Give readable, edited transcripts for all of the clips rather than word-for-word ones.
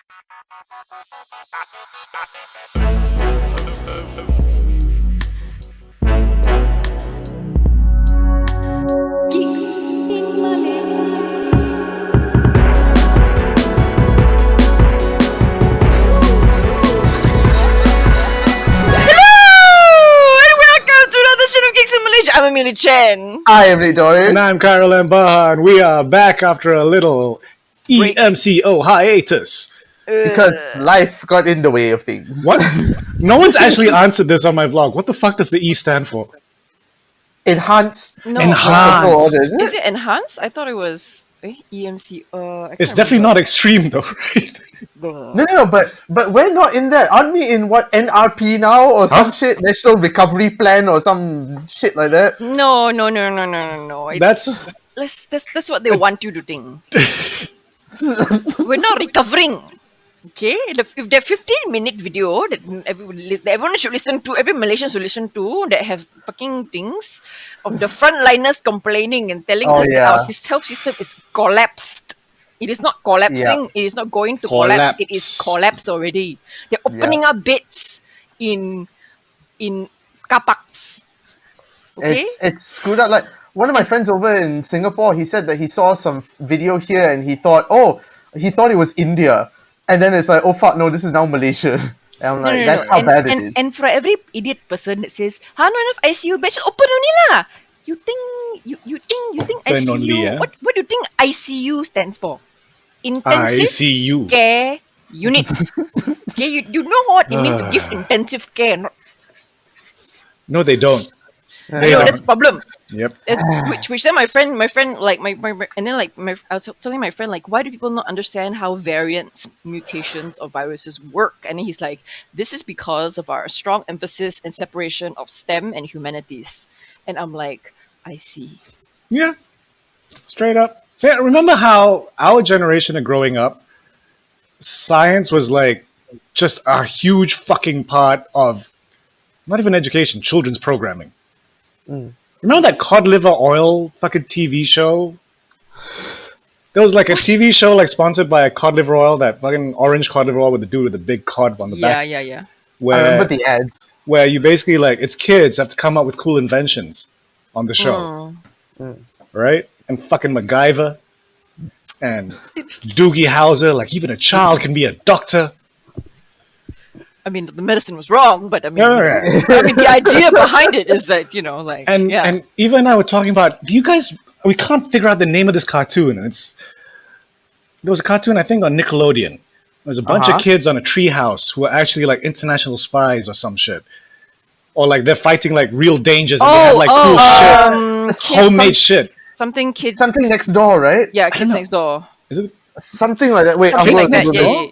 Geeks in Malaysia. I'm Amelia Chen. Hi, everybody. And I'm Caroline Baha, and we are back after a little Break. EMCO hiatus. Because life got in the way of things. What? No one's actually answered this on my vlog. What the fuck does the E stand for? Enhanced. No. Enhanced. Is it enhanced? I thought it was EMC. It's definitely not extreme though, right? No, but we're not in that. Aren't we in what, NRP now or some shit? National Recovery Plan or some shit like that? No. That's That's what they want you to think. We're not recovering. Okay, if the 15-minute video that everyone should listen to, every Malaysian should listen to, that have fucking things of the frontliners complaining and telling us that our health system is collapsed. It is not collapsing. It is not going to collapse. It is collapsed already. They're opening up beds in car parks. Okay? It's screwed up. Like, one of my friends over in Singapore, he said that he saw some video here and he thought it was India. And then it's like, oh fuck, no, this is now Malaysia. And I'm like, that's how bad it is. And for every idiot person that says, not enough ICU beds, open only lah. You think ICU? Only, yeah? What do you think ICU stands for? Intensive ICU care unit. Okay, you know what it means to give intensive care. No, they don't. That's the problem. Yep. Which then my friend, like my and then like I was telling my friend, like, why do people not understand how variants, mutations of viruses work? And then he's like, this is because of our strong emphasis and separation of STEM and humanities. And I'm like, I see. Yeah. Straight up. Yeah, remember how our generation of growing up, science was like just a huge fucking part of not even education, children's programming. Remember that cod liver oil fucking TV show? There was like a TV show like sponsored by a cod liver oil, that fucking orange cod liver oil with the dude with the big cod on the back. Yeah. I remember the ads. Where you basically like, it's kids have to come up with cool inventions on the show. Right? And fucking MacGyver and Doogie Howser, like even a child can be a doctor. I mean, the medicine was wrong, but I mean, the idea behind it is that, and Eva and I were talking about, we can't figure out the name of this cartoon. And there was a cartoon, I think, on Nickelodeon. There was a bunch of kids on a tree house who were actually like international spies or some shit. Or like they're fighting like real dangers and they have like cool shit. Homemade shit. Something Next Door, right? Yeah, Kids Next Door. Is it? Something like that. Wait, something like that, yeah.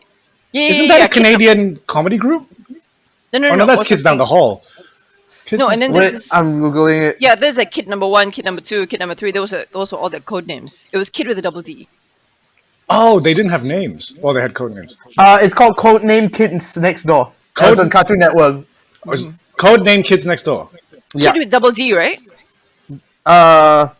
Isn't that a Canadian comedy group? No, that's Kids Down the Hall. And then I'm Googling it. Yeah, there's a Kid number 1, Kid number 2, Kid number 3. Those were all their code names. It was Kid with a double D. Oh, they didn't have names. Well, they had code names. It's called Codename Kids Next Door. It was on Cartoon Network. Codename Kids Next Door. Yeah. Kid with double D, right? No,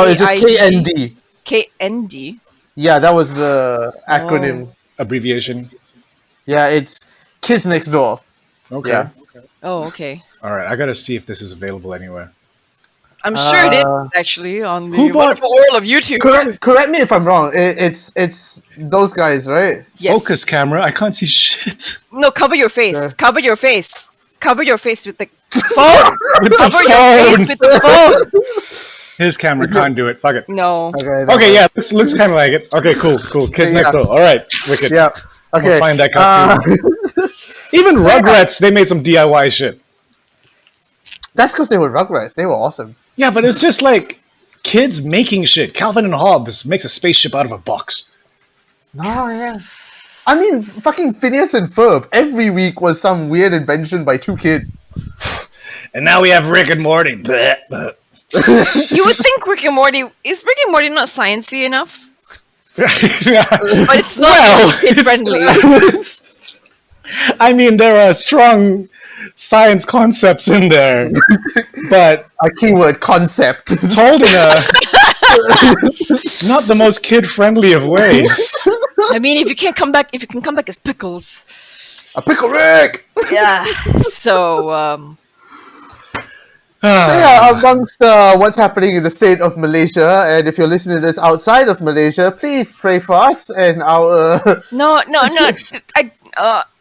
it's just KND. KND? Yeah, that was the acronym. Abbreviation. Yeah, it's Kids Next Door. Okay. Yeah. Oh, okay. All right, I gotta see if this is available anywhere. I'm sure it is, actually, on the wonderful world of YouTube. Correct me if I'm wrong. It's those guys, right? Yes. Focus camera. I can't see shit. No, cover your face. Yeah. Cover your face. Cover your face with the phone. Cover your phone. face with the phone. His camera can't do it. Fuck it. No. Okay, yeah, looks kind of like it. Okay, cool. Kids Next Door. All right, wicked. Yeah. Okay. We'll find that cartoon. Even Rugrats, they made some DIY shit. That's because they were Rugrats. They were awesome. Yeah, but it's just like kids making shit. Calvin and Hobbes makes a spaceship out of a box. Oh, yeah. I mean, fucking Phineas and Ferb. Every week was some weird invention by two kids. And now we have Rick and Morty. You would think Rick and Morty... Is Rick and Morty not sciencey enough? But it's not kid-friendly. I mean, there are strong science concepts in there, but a keyword concept told in a It's not the most kid-friendly of ways. I mean, if you can come back as pickles. A pickle Rick. Yeah. So, So yeah, amongst what's happening in the state of Malaysia, and if you're listening to this outside of Malaysia, please pray for us and our. no.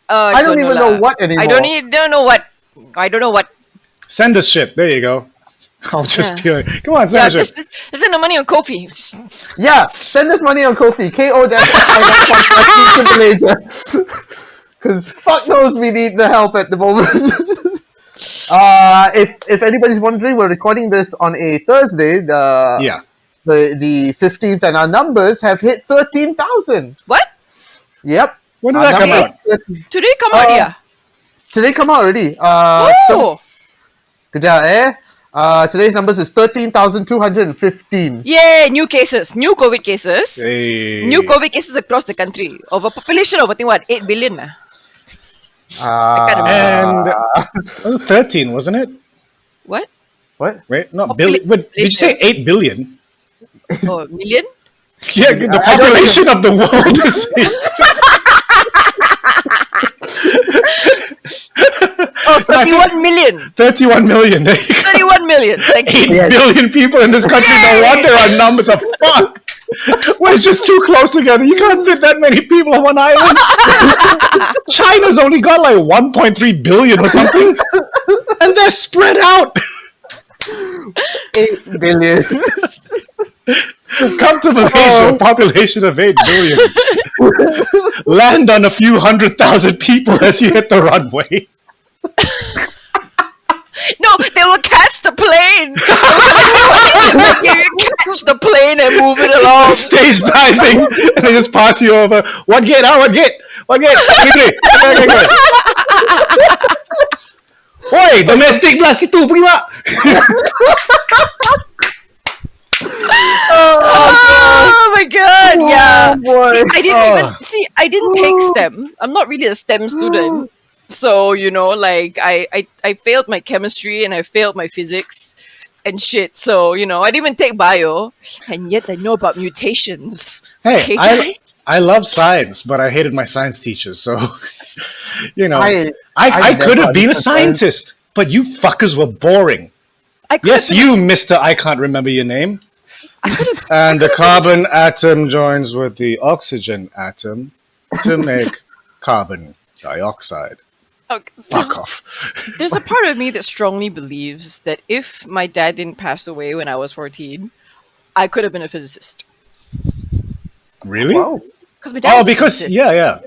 I don't even know lah. what anymore. I don't know what. I don't know what. Send us shit. There you go. I'll just Yeah. be like, come on, send Yeah, us shit. just send the money on Kofi. Yeah, send us money on Kofi. KO-to Malaysia. Because fuck knows we need the help at the moment. If anybody's wondering, we're recording this on a Thursday. Yeah. The 15th, and our numbers have hit 13,000. What? Yep. When did Our that come numbers- out? Today come out here. Today come out already. Oh! Kejap, today's numbers is 13,215. Yay! New cases. New COVID cases. Hey. New COVID cases across the country. Of a population of, I think, what? 8 billion? can't And 13, wasn't it? What? What? Right? Not Popula- billion. Wait, did you say 8 billion? Oh, million? Yeah, the I don't population of the world is Oh, 31 million. 31 million. There you go. 31 million. Thank you. 8 Yes. billion people in this country. No wonder our numbers are fucked. We're just too close together. You can't fit that many people on one island. China's only got like 1.3 billion or something. And they're spread out. 8 billion. Come to Malaysia, population of 8 billion. Land on a few 100,000 people as you hit the runway. No, they will catch the plane. You catch the plane and move it along. Stage diving, and they just pass you over. What gate? What gate? What gate? Quickly. Okay. Oi, domestic plus itu, pergi mak. Oh my god! Yeah. boy. See, I didn't take STEM. I'm not really a STEM student. So, I failed my chemistry and I failed my physics and shit. So, I didn't even take bio. And yet I know about mutations. Hey, Okay, guys? I love science, but I hated my science teachers. So, I I could never have been a understood science. scientist, but you fuckers were boring. I could Yes, have been- you, Mister. I can't remember your name. And the carbon atom joins with the oxygen atom to make carbon dioxide. Okay, Fuck off. there's a part of me that strongly believes that if my dad didn't pass away when I was 14, I could have been a physicist. Really? Wow. Because my dad Oh, was a because physicist. yeah.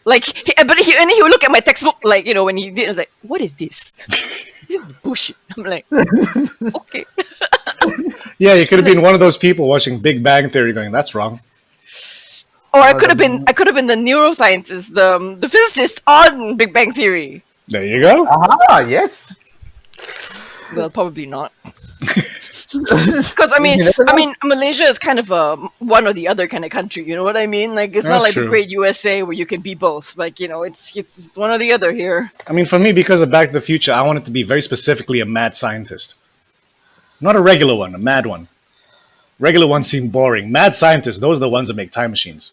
Like, but he would look at my textbook, like, when he did, I was like, what is this? This is bullshit. I'm like, okay. Yeah, you could have been one of those people watching Big Bang Theory going, that's wrong. Or I could have been the neuroscientist, the physicist on Big Bang Theory. There you go. Ah, yes. Well, probably not. Because I You never know. mean, Malaysia is kind of a one or the other kind of country. You know what I mean? Like, it's not That's like the true. great USA where you can be both. Like, it's one or the other here. I mean, for me, because of Back to the Future, I wanted to be very specifically a mad scientist. Not a regular one, a mad one. Regular ones seem boring. Mad scientists, those are the ones that make time machines.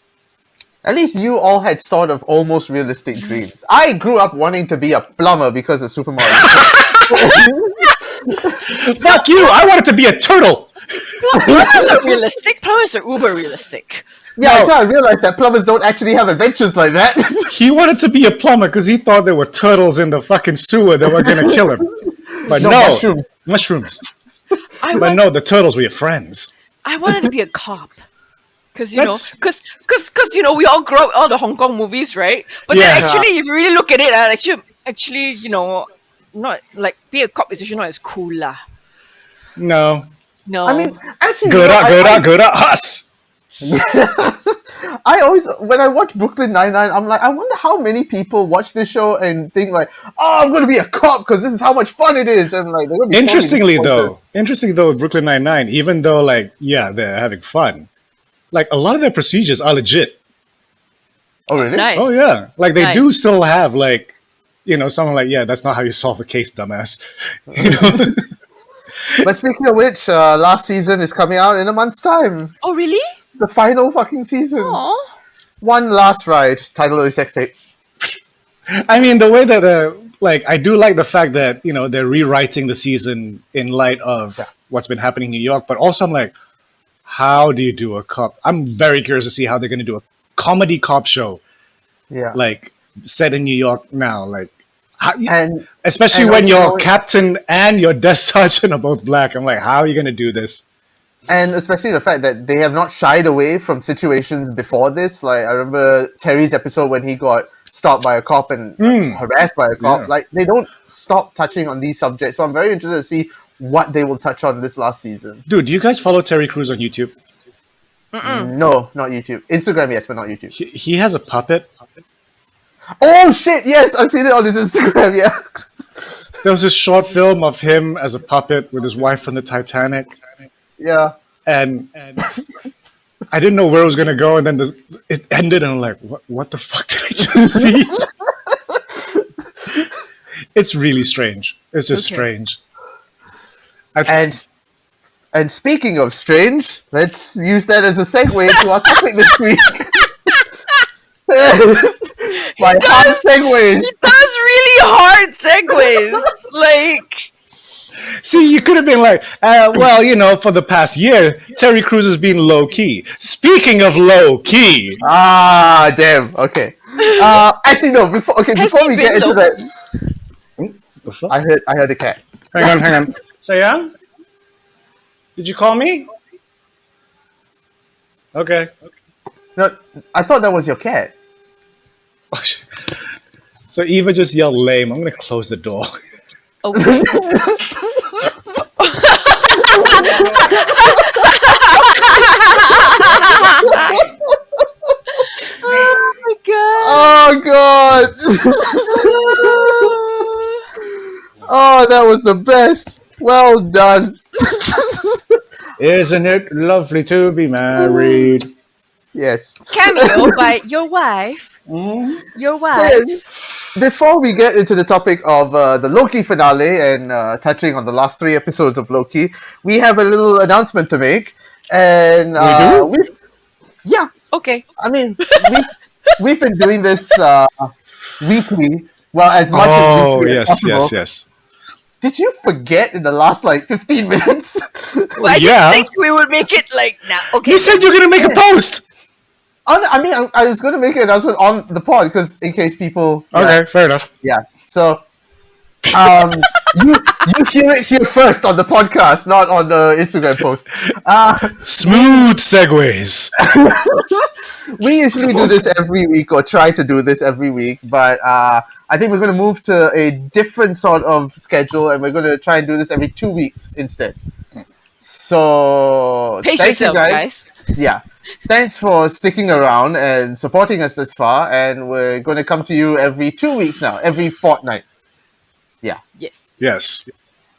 At least you all had sort of almost realistic dreams. I grew up wanting to be a plumber because of Super Mario. Fuck you! I wanted to be a turtle! Plumbers are realistic. Plumbers are uber realistic. Yeah, No. until I realized that plumbers don't actually have adventures like that. He wanted to be a plumber because he thought there were turtles in the fucking sewer that were going to kill him. But no. mushrooms. Mushrooms. I But want, no, the turtles were your friends. I wanted to be a cop. Because That's- we all grow up all the Hong Kong movies, right? But Yeah. then actually, if you really look at it, actually, not like be a cop is actually not as cool lah. No. No, I mean, actually, Good up, I- good up, us! I always, when I watch Brooklyn Nine-Nine, I'm like, I wonder how many people watch this show and think like, oh, I'm going to be a cop because this is how much fun it is. And like, they're gonna be Interestingly so though, with Brooklyn Nine-Nine, even though like, yeah, they're having fun, like a lot of their procedures are legit. Oh, really? nice. Oh yeah, like they do Nice. still have like, someone like, yeah, that's not how you solve a case, dumbass. You know? But speaking of which, last season is coming out in a month's time. Oh, really? The final fucking season. Oh. One last ride. Title of the sex tape. I mean, the way that I do like the fact that they're rewriting the season in light of what's been happening in New York, but also I'm like, how do you do a cop? I'm very curious to see how they're going to do a comedy cop show, Yeah. set in New York now, And especially and when your also- captain and your desk sergeant are both black. I'm like, how are you going to do this? And especially the fact that they have not shied away from situations before this. Like, I remember Terry's episode when he got stopped by a cop and harassed by a cop. Yeah. Like, they don't stop touching on these subjects. So I'm very interested to see what they will touch on this last season. Dude, do you guys follow Terry Crews on YouTube? No, not YouTube. Instagram, yes, but not YouTube. He has a puppet. Oh, shit, yes! I've seen it on his Instagram, yeah. There was this short film of him as a puppet with his wife on the Titanic. Yeah. And I didn't know where it was going to go, and then it ended, and I'm like, what the fuck did I just see? It's really strange. It's just strange. And speaking of strange, let's use that as a segue to our topic this week. My hard segues. He does really hard segues. Like, See, you could have been like, for the past year, Terry Crews has been low key. Speaking of low key, Ah, damn. Okay. Actually, no. Before Has we he get been into low-key? that, I heard a cat. hang on. Sayang, did you call me? Okay. No, I thought that was your cat. Oh, shit. So Eva just yelled lame. I'm gonna close the door. okay. Oh my god. Oh god. Oh, that was the best. Well done. Isn't it lovely to be married? Yes. Cameo by your wife. Your wife. So, before we get into the topic of the Loki finale and touching on the last 3 episodes of Loki, we have a little announcement to make. And yeah, Okay. I mean, we've been doing this weekly. Well, as much as Oh, weekly as possible. yes. Did you forget in the last 15 minutes? Well, I Yeah. didn't think we would make it like now. Okay. You said you're gonna make a post. I mean, I was going to make an announcement on the pod because in case people. Okay, fair enough. Yeah. So, you hear it here first on the podcast, not on the Instagram post. Smooth segues. We usually do this every week or try to do this every week, but I think we're going to move to a different sort of schedule and we're going to try and do this every 2 weeks instead. So, Pace thank you yourself, guys. Yeah. Thanks for sticking around and supporting us this far, and we're going to come to you every 2 weeks now, every fortnight. Yeah. Yes. Yes.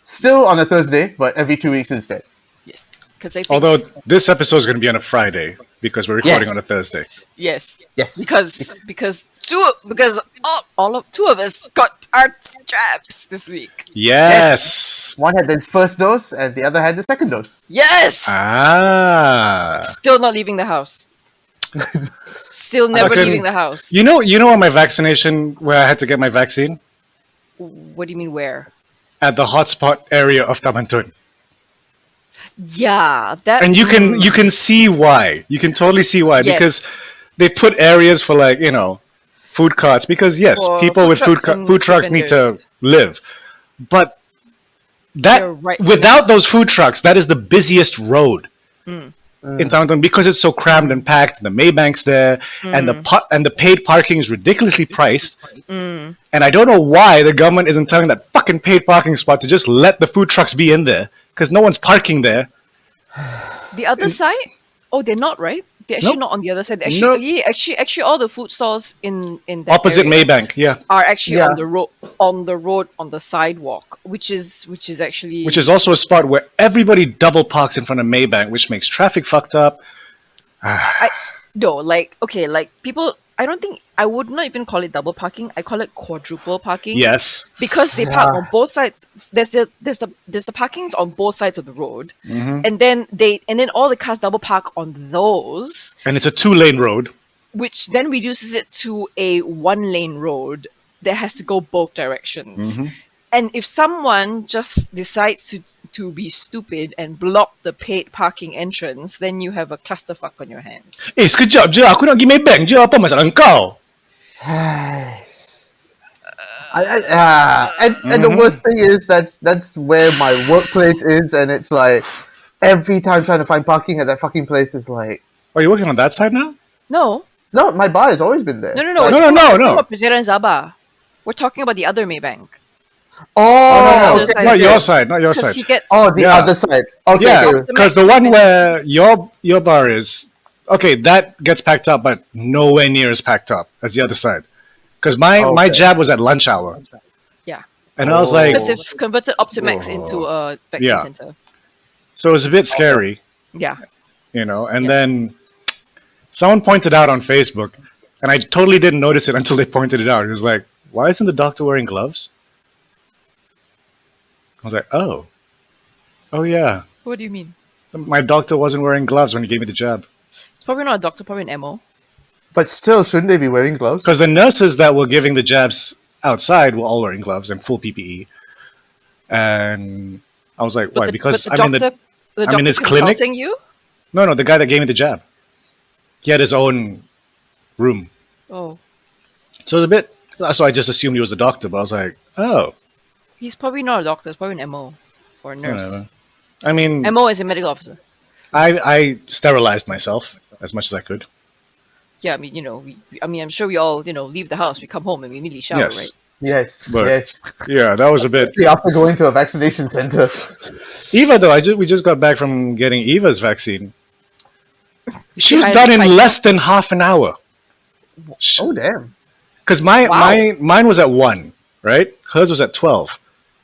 Still on a Thursday, but every 2 weeks instead. Yes. Because I think Although this episode is going to be on a Friday because we're recording Yes. on a Thursday. yes. Yes. Because all of two of us got our jabs this week. Yes. One had his first dose, and the other had the second dose. Yes. Ah. Still not leaving the house. Still never Fucking- leaving the house. You know on my vaccination where I had to get my vaccine? What do you mean where? At the hotspot area of Tamantun. Yeah, that. And you can see why. You can totally see why. Yes. Because they put areas for food carts because yes, For people food with trucks and food trucks need to vendors. live. But that You're right. without those food trucks, that is the busiest road in Southampton because it's so crammed and packed. The Maybank's there, and the paid parking is ridiculously priced. And I don't know why the government isn't telling that fucking paid parking spot to just let the food trucks be in there because no one's parking there. The other side? Oh, they're not, right? They're actually Nope. not on the other side. They're Nope. actually, all the food stalls in that Opposite area Maybank, yeah. are actually Yeah. on the road, on the sidewalk, which is actually Which is also a spot where everybody double parks in front of Maybank, which makes traffic fucked up. no, like okay, like people I don't think I would not even call it double parking. I call it quadruple parking. Yes. Because they park on both sides. There's the parkings on both sides of the road, Mm-hmm. and then all the cars double park on those, And it's a 2-lane road. which then reduces it to a 1-lane road that has to go both directions. Mm-hmm. And if someone just decides to be stupid and block the paid parking entrance, then you have a clusterfuck on your hands. Sekejap je. Aku nak pergi Maybank je. Apa masalah kau? And the worst thing is that's where my workplace is, and it's like every time trying to find parking at that fucking place is like, Are you working on that side now? No, no, my bar has always been there. no. Like, No. We're talking about President Zaba. We're talking about the other Maybank. Oh, no, okay. Not your side. Not your Because side. he gets Oh, the Yeah. other side. Okay, Yeah, okay. because the one where your bar is, okay, that gets packed up, but nowhere near as packed up as the other side. Because my Okay. jab was at lunch hour, yeah. and I was like, Because they've converted Optimax into a vaccine Yeah. center. so it was a bit scary, Yeah. And Yeah. then someone pointed out on Facebook, and I totally didn't notice it until they pointed it out. It was like, why isn't the doctor wearing gloves? I was like, oh yeah, What do you mean? my doctor wasn't wearing gloves when he gave me the jab. It's probably not a doctor, probably an MO. But still, shouldn't they be wearing gloves? Because the nurses that were giving the jabs outside were all wearing gloves and full PPE. And I was like, why? Because but I'm in the I'm in his doctor clinic. consulting you? No, the guy that gave me the jab. He had his own room. Oh, So it was a bit. So I just assumed he was a doctor, but I was like, oh. he's probably not a doctor. It's probably an MO or a nurse. Whatever. I mean, MO is a medical officer. I sterilized myself as much as I could. Yeah, I mean, I'm sure we all, leave the house, we come home and we immediately shower, Yes. right? Yes, But- yes. Yeah, that was a bit. After going to a vaccination center. Eva, though, we just got back from getting Eva's vaccine. She was had done in Pfizer? less than half an hour. Oh, damn. Because Wow. mine was at 1, right? Hers was at 12.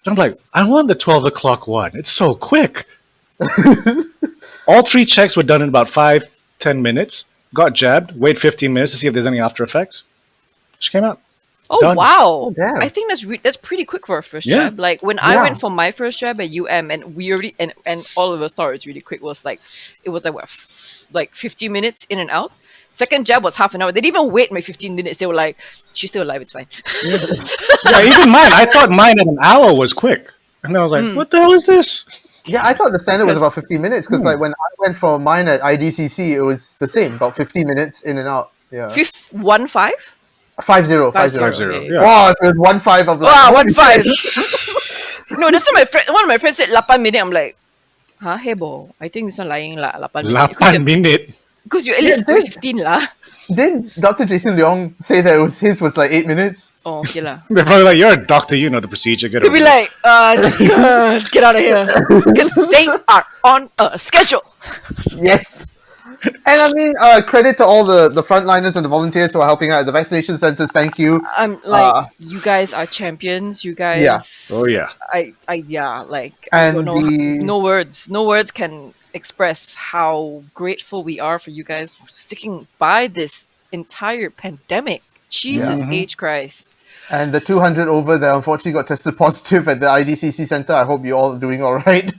And I'm like, I want the 12 o'clock one. It's so quick. All 3 checks were done in about 5-10 minutes. Got jabbed. Wait 15 minutes to see if there's any after effects. She came out. Oh, Done. wow. Oh, damn. I think that's pretty quick for a first Yeah. jab. Like when I Yeah. went for my first jab at UM, and we already and all of us thought it was really quick. It was like 15 minutes in and out. Second jab was half an hour. They didn't even wait my 15 minutes. They were like, "She's still alive. It's fine." Yeah, even mine. I thought mine at an hour was quick. And then I was like, what the hell is this? Yeah, I thought the standard was about 15 minutes because, like, when I went for mine at IDCC, it was the same, about 15 minutes in and out. Yeah. 1-5. 5-0, 5-0. 5-0. Okay. Yeah. Wow, if it was 1-5, I'm like, Wow, holy 1-5. shit. No, this one one of my friends said 8 minutes. I'm like, huh, hey bo, I think this one lying lah 8 minutes. 8 minute. Because you at least Yeah, do 15 lah. Did Dr. Jason Leong say that his was like 8 minutes? Oh, okay lah. They're probably like, you're a doctor, you know the procedure. Get They'll over be it." like, let's get out of here. Because they are on a schedule. Yes. And I mean, credit to all the frontliners and the volunteers who are helping out at the vaccination centers. Thank you. I'm like, you guys are champions. You guys. Yeah. Oh, yeah. I And don't know. the- No words can express how grateful we are for you guys sticking by this entire pandemic. Jesus H. Christ. And the 200 over that unfortunately got tested positive at the IDCC center. I hope you're all doing all right.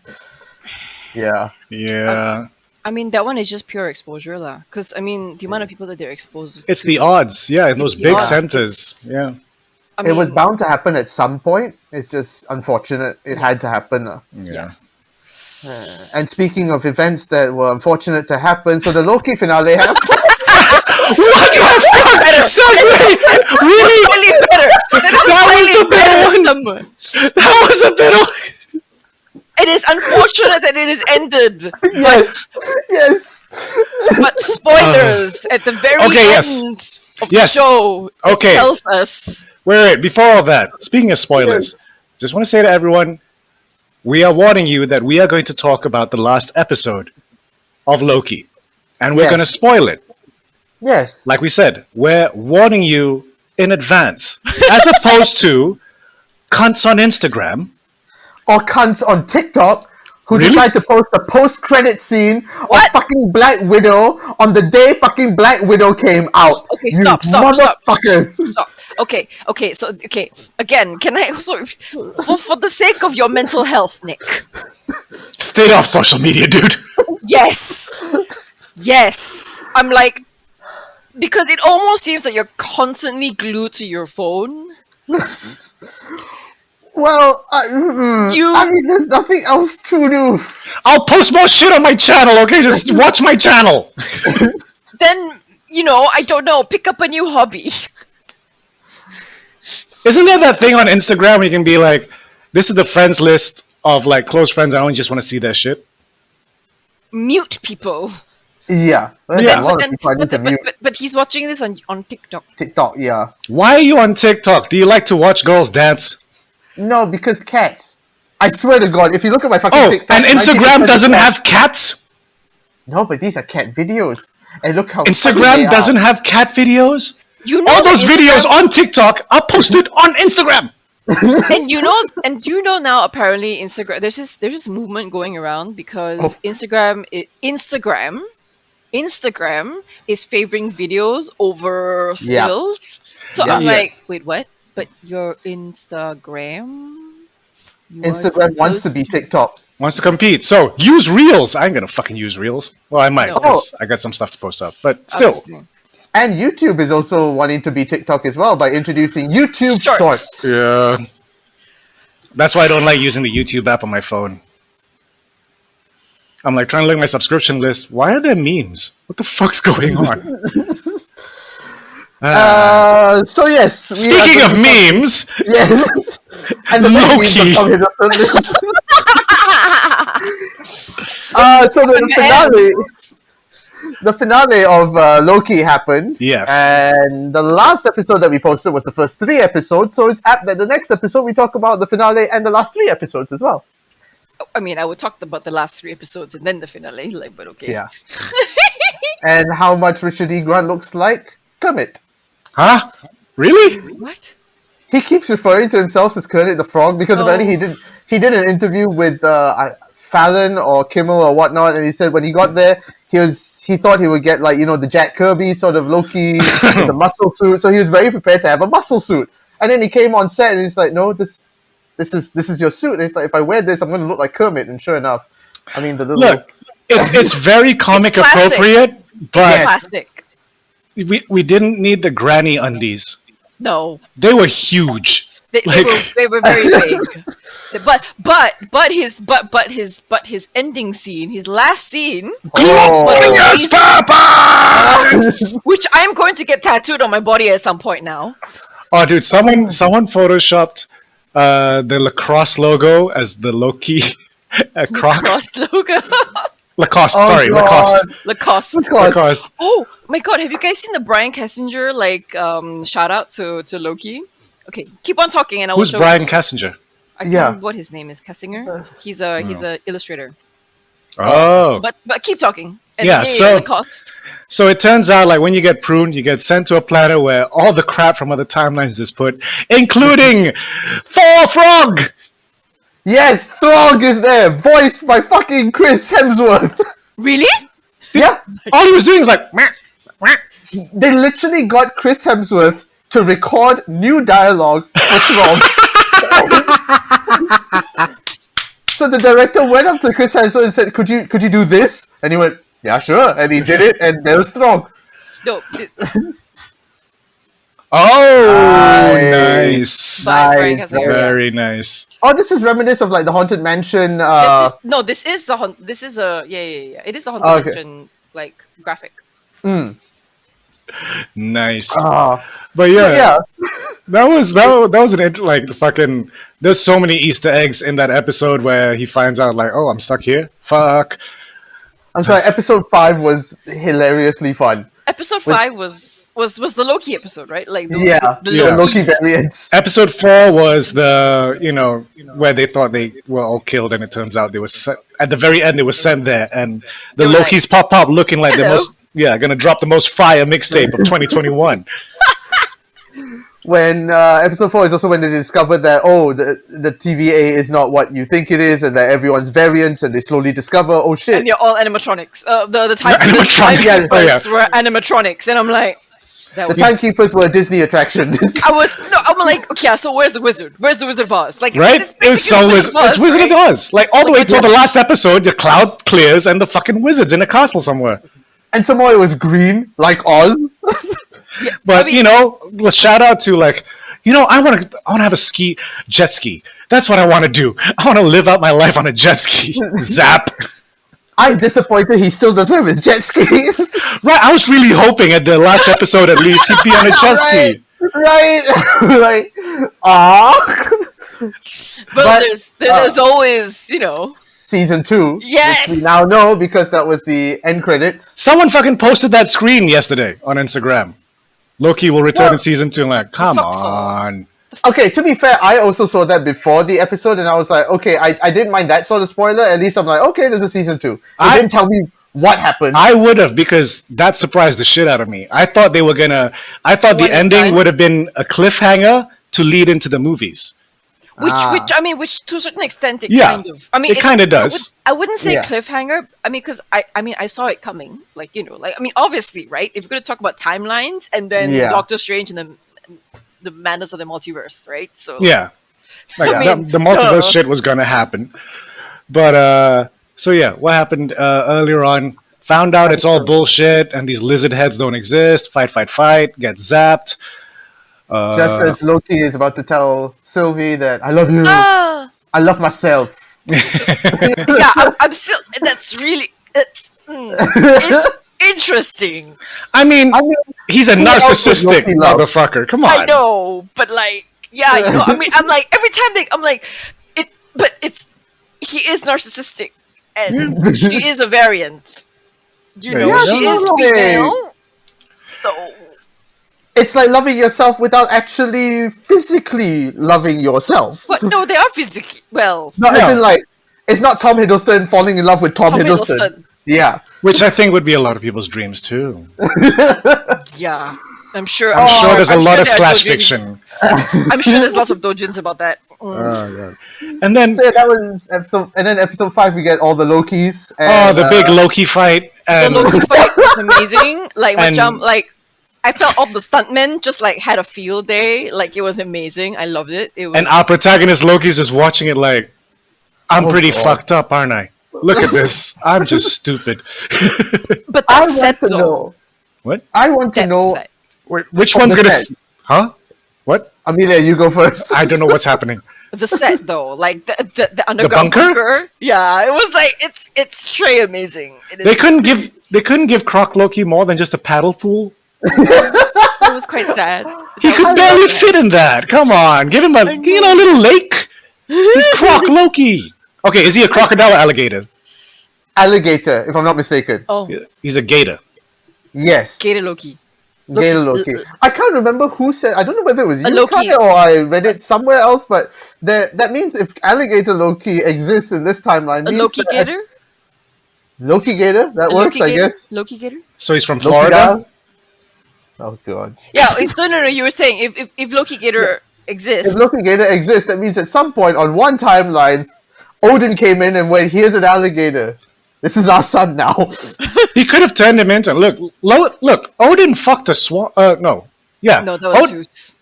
Yeah. Yeah. I mean, that one is just pure exposure lah. Because, I mean, the amount of people that they're exposed It's to. the odds. Yeah, in those the big odds. centers. Yeah. I It was mean, bound to happen at some point. It's just unfortunate. It had to happen. Yeah. And speaking of events that were unfortunate to happen, so the Loki finale happened. Segue! Really? slightly better. That was the better one. Someone. That was a better one. It is unfortunate that it is ended. Yes. Yes. But spoilers at the very Okay, yes. end of Yes. the show. It Okay. tells us. Wait, before all that, speaking of spoilers, just want to say to everyone, we are warning you that we are going to talk about the last episode of Loki. And we're Yes. going to spoil it. Yes. Like we said, we're warning you in advance. As opposed to cunts on Instagram. Or cunts on TikTok who Really? decided to post a post-credit scene What? of fucking Black Widow on the day fucking Black Widow came out. Okay, You stop. motherfuckers. Stop. Okay, so, again, can I also, for the sake of your mental health, Nick, Stay off social media, dude. yes, I'm like, because it almost seems that you're constantly glued to your phone. Well, I mean, there's nothing else to do. I'll post more shit on my channel, okay? Just watch my channel. Then, I don't know, pick up a new hobby. Isn't there that thing on Instagram where you can be like, this is the friends list of like close friends, I only just want to see their shit? Mute people. Yeah, there's Yeah. a lot of people I need to mute. But he's watching this on TikTok. TikTok, yeah. Why are you on TikTok? Do you like to watch girls dance? No, because cats. I swear to God, if you look at my fucking Oh, TikTok... and Instagram 90% doesn't of have cats? No, but these are cat videos. And look how funny they Instagram are. doesn't have cat videos? You know All those that videos Instagram- on TikTok are posted on Instagram. and now apparently there's this movement going around because Oh. Instagram is favoring videos over Yeah. stills. So Yeah. I'm Yeah. like, wait, what? But your Instagram? You are Instagram wants to supposed be TikTok. Wants to compete. So use Reels. I ain't gonna fucking use Reels. Well, I might. No. Because I got some stuff to post up. But still. Obviously. And YouTube is also wanting to be TikTok as well by introducing YouTube Shorts. Shorts. Yeah. That's why I don't like using the YouTube app on my phone. I'm like trying to look at my subscription list. Why are there memes? What the fuck's going on? So yes. we are Speaking going of to- memes, Yes. And the Loki. Loki. So the finale of Loki happened. Yes. And the last episode that we posted was the first 3 episodes. So it's apt that the next episode we talk about the finale and the last 3 episodes as well. I mean, I would talk about the last 3 episodes and then the finale, but okay. Yeah. And how much Richard E. Grant looks like Kermit. huh? Really? What? He keeps referring to himself as Kermit the Frog because Oh. apparently he did an interview with Fallon or Kimmel or whatnot, and he said when he got there, he thought he would get the Jack Kirby sort of Loki, it's a muscle suit, so he was very prepared to have a muscle suit. And then he came on set and he's like, no, this is your suit. And it's like, if I wear this, I'm going to look like Kermit. And sure enough, I mean the little Look, it's very comic It's classic. appropriate, but Yes. Plastic. we didn't need the granny undies. No. They were huge. They were very big. But his ending scene, his last scene, Yes, Papa! which I'm going to get tattooed on my body at some point now. Oh, dude, someone photoshopped the lacrosse logo as the Loki croc. Lacoste logo. Lacoste, Oh, sorry, God. Lacoste. Lacoste. Lacoste. Oh my god, have you guys seen the Brian Kessinger shout out to Loki? Okay, keep on talking and I will Who's show Brian you. Kessinger? I can't Yeah. remember what his name is. Kessinger? He's a illustrator. Oh. But keep talking. And Yeah, so- Lacoste. So it turns out, like, when you get pruned, you get sent to a planet where all the crap from other timelines is put, including Thor Frog! Yes, Throg is there, voiced by fucking Chris Hemsworth. Really? Yeah, All he was doing was like, meh, meh. they literally got Chris Hemsworth to record new dialogue for Throg. So the director went up to Chris Hemsworth and said, "Could you do this?" And he went, "Yeah, sure." And he did it, and there was Throg. No. Oh, Nice. nice. By Brian Nice. Kessinger. Very nice. Oh, this is reminiscent of like the Haunted Mansion. This is a yeah. It is the Haunted Okay. Mansion graphic. Nice. Ah, But yeah, yeah. that was fucking. There's so many Easter eggs in that episode where he finds out like, oh, I'm stuck here. Fuck. I'm sorry. Episode 5 was hilariously fun. Episode 5 was the Loki episode, right? Like the Yeah. Loki variants. Episode 4 was the where they thought they were all killed, and it turns out they were at the very end they were sent there, and the They were Lokis pop up looking like "Hello." gonna drop the most fire mixtape of 2021. when episode 4 is also when they discover that the TVA is not what you think it is, and that everyone's variants, and they slowly discover shit. And they're all animatronics. The Animatronics. timekeepers were animatronics, and I'm like, The timekeepers were a Disney attraction. I'm like, okay, so where's the wizard? Where's the Wizard of Oz? Like, Right? it's It was so basically It's Wizard right? of Oz. Like all the way till the last episode, the cloud clears and the fucking wizard's in a castle somewhere. And somehow it was green, like Oz. But I mean- you know, let's shout out to like, you know, I want to have a jet ski. That's what I want to do. I want to live out my life on a jet ski. Zap. I'm disappointed he still doesn't have his jet ski. Right, I was really hoping at the last episode at least he'd be on a jet ski. Right. Like, ah. But there's always, you know. Season 2. Yes! Which we now know because that was the end credits. Someone fucking posted that screen yesterday on Instagram. Loki will return Well- in season 2. I'm like, come Fuck. on. Okay, to be fair, I also saw that before the episode, and I was like, okay, I didn't mind that sort of spoiler. At least I'm like, okay, there's a season 2. It didn't tell me what happened. I would have, because that surprised the shit out of me. I thought the When it's ending done? would have been a cliffhanger to lead into the movies. Which to a certain extent it Yeah, kind of. I mean, it kinda does. I wouldn't say Yeah. cliffhanger. I mean, because I saw it coming. Like, you know, like, I mean, obviously, right? If we're gonna talk about timelines and then Yeah. Doctor Strange and the madness of the multiverse, right? So Yeah. Like I mean, the multiverse duh. shit was gonna happen. But so yeah, what happened earlier on? Found out it's all bullshit and these lizard heads don't exist. Fight, get zapped. Just as Loki is about to tell Sylvie that I love you, Ah, I love myself. yeah, I'm still. That's really. It's interesting. I mean, he's a who else would narcissistic Loki love? motherfucker. Come on. I know, but like, yeah, you know, I mean, I'm like every time I'm like, he is narcissistic, and she is a variant. You There know, you she go. is female. So It's like loving yourself without actually physically loving yourself. but no, they are physically well. No, No. as in like, it's not Tom Hiddleston falling in love with Tom, Tom Hiddleston. Hiddleston. Yeah. Which I think would be a lot of people's dreams too. Yeah, I'm sure. I'm sure there's a lot of there are slash dojins. fiction. I'm sure there's lots of dojins about that. And then So yeah, that was episode, and then episode 5 we get all the Lokis. And, the big Loki fight The and Loki fight was amazing. Like, And- I felt all the stuntmen just like had a field day. Like, it was amazing. I loved it. It was. and our protagonist Loki's just watching it like, I'm Oh, pretty God. fucked up, aren't I? Look at this. I'm just stupid. but I that want set to though. know. What? I want to That know. set. Which Oh, one's the gonna? set. Huh? What? Amelia, you go first. I don't know what's happening. The set though, like the underground bunker? Yeah, it was like it's straight amazing. It They couldn't give Croc Loki more than just a paddle pool. It was quite sad. He could barely fit in that. Come on, give him a little lake. He's Croc Loki. Okay, is he a crocodile or alligator? Alligator, if I'm not mistaken. Oh, He's a gator. Yes. Gator Loki. Gator Loki. I can't remember who said. I don't know whether it was you, Loki. Kaya, or I read it somewhere else. But that means if Alligator Loki exists in this timeline, A means Loki that Gator? it's- Loki Gator. That A works, Loki I Gator? guess. Loki Gator. So he's from Loki Florida. down. Oh god. Yeah, no. You were saying if Loki Gator exists, If Loki Gator exists, that means at some point on one timeline, Odin came in and went, "Here's an alligator. This is our son now." He could have turned him into look. Odin fucked a swan. No, yeah. no, that was Zeus.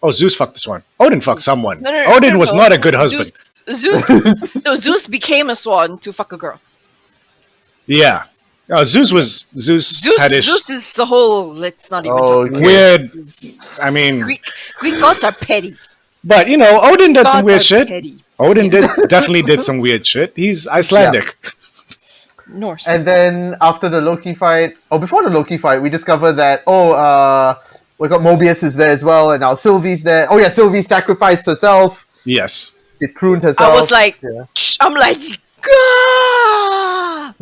Oh, Zeus fucked the swan. Odin fucked someone. No, Odin was no. not a good husband. Zeus became a swan to fuck a girl. Yeah. Zeus had issues. Zeus is the whole. Let's not even. Oh, talk about Weird. it. I mean, Greek gods are petty. but you know, Odin did some Gods weird are shit. petty. Odin definitely did some weird shit. He's Icelandic. Norse. And then after the Loki fight, or before the Loki fight, we discover that we got Mobius is there as well, and now Sylvie's there. Oh yeah, Sylvie sacrificed herself. Yes. She pruned herself. I was like, Yeah. I'm like, "Gah!"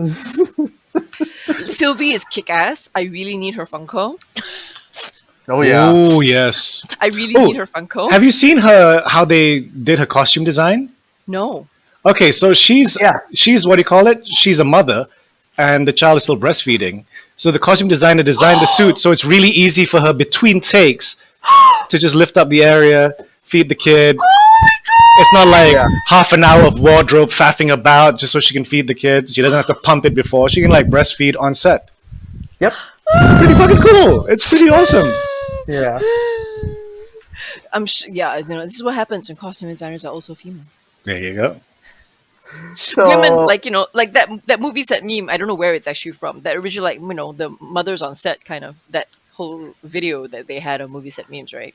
Sylvie is kick ass. I really need her Funko. Oh yeah. Oh yes. I really Oh, need her Funko. Have you seen how they did her costume design? No. Okay, so she's Yeah. what do you call it? She's a mother, and the child is still breastfeeding. So the costume designer designed the suit, so it's really easy for her between takes to just lift up the area, feed the kid. It's not like half an hour of wardrobe faffing about just so she can feed the kid. She doesn't have to pump it before. She can like breastfeed on set. Yep. Pretty fucking cool. It's pretty awesome. Yeah. Yeah, this is what happens when costume designers are also females. There you go. So, Women, like that movie set meme. I don't know where it's actually from. That original, the mothers on set kind of that whole video that they had on movie set memes, right?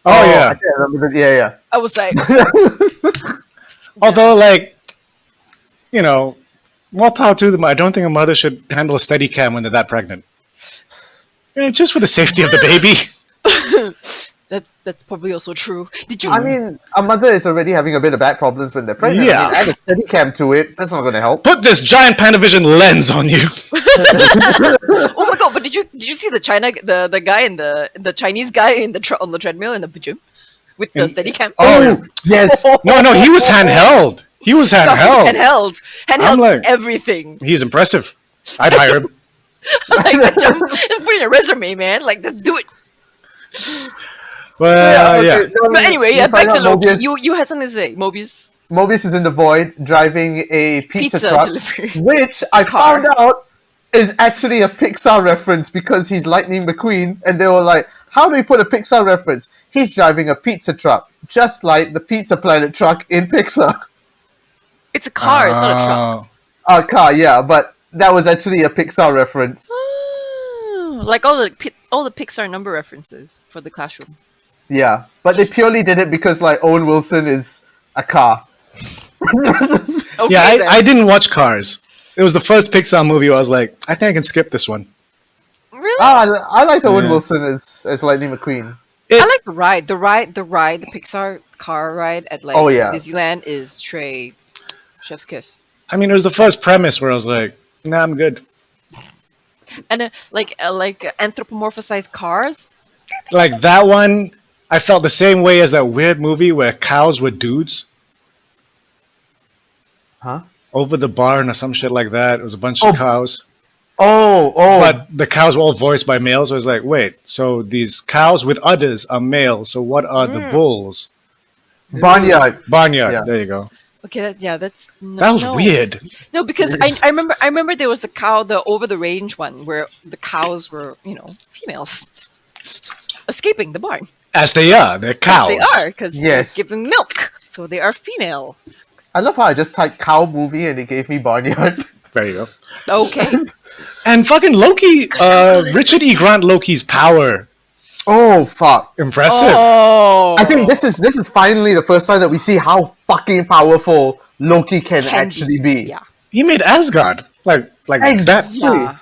Oh yeah. I can't remember this. Yeah. I was like, Although, more power to them. I don't think a mother should handle a steady cam when they're that pregnant. Just for the safety of the baby. that's probably also true. Did you? I mean, a mother is already having a bit of back problems when they're pregnant. Yeah. I mean, add a steady cam to it. That's not going to help. Put this giant Panavision lens on you. Oh my god! But did you see the guy in the Chinese guy on the treadmill in the gym with the steady cam? Oh, yes. No, he was handheld. He was handheld. Handheld like- everything. He's impressive. I'd hire him. Like just put in a resume, man. Like let's do it. Well, yeah. But anyway, yeah, we back find to out Loki. Mobius- You had something to say, Mobius. Mobius is in the void driving a pizza truck, delivery. which I Car. found out is actually a Pixar reference because he's Lightning McQueen, and they were like, how do we put a Pixar reference? He's driving a pizza truck, just like the Pizza Planet truck in Pixar. It's a car. It's not a truck. A car, yeah, but that was actually a Pixar reference. Like all the Pixar number references for the classroom. Yeah, but they purely did it because like Owen Wilson is a car. Okay, Yeah, then. I didn't watch Cars. It was the first Pixar movie where I was like, I think I can skip this one. Really? I liked Owen Yeah. Wilson as Lightning McQueen. I like the ride. The Pixar car ride at Oh, yeah. Disneyland is straight chef's kiss. I mean, it was the first premise where I was like, nah, I'm good. And like anthropomorphized cars. Like that one, I felt the same way as that weird movie where cows were dudes. Huh? Over the Barn or some shit like that. It was a bunch of cows. Oh. But the cows were all voiced by males. So I was like, wait, so these cows with udders are male. So what are the bulls? Barnyard. Barnyard. Yeah. There you go. Okay, that's no, That was no. weird. No, because I remember there was the cow, the over the range one where the cows were females escaping the barn. As they are. They're cows. Yes, they are because they're Yes. giving milk, so they are female. I love how I just typed cow movie and it gave me Barnyard. There you go. Okay. And fucking Loki, Richard E. Grant Loki's power. Oh fuck! Impressive. Oh, I think this is finally the first time that we see how fucking powerful Loki can actually be. Yeah. He made Asgard. Like that. Exactly. Yeah.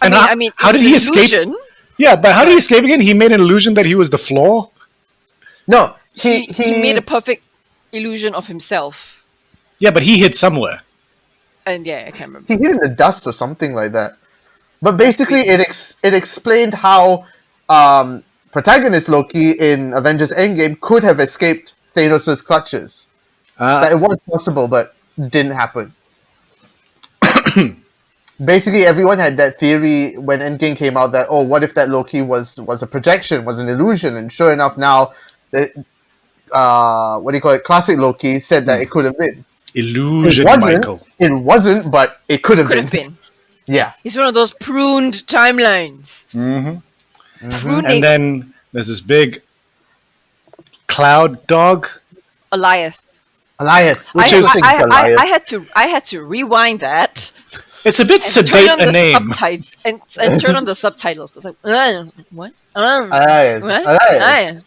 And I mean, how it did was he an escape? illusion. Yeah, but how did he escape again? He made an illusion that he was the floor. No, He made a perfect illusion of himself, Yeah, but he hid somewhere. and I can't remember. he hid in the dust or something like that. But basically, it explained how protagonist Loki in Avengers Endgame could have escaped Thanos' clutches. That it was possible, but didn't happen. Basically, everyone had that theory when Endgame came out that, what if that Loki was a projection, was an illusion? And sure enough, now, classic Loki said that it could have been. Illusion, It wasn't, Michael. It wasn't, but it could have Could been. have been. Yeah. He's one of those pruned timelines. Mm-hmm. Pruning And then there's this big cloud dog. Goliath. Elias. I had to rewind that. It's a bit And turn sedate on a the name. and turn on the subtitles. It's like what? Elias. What? Elias.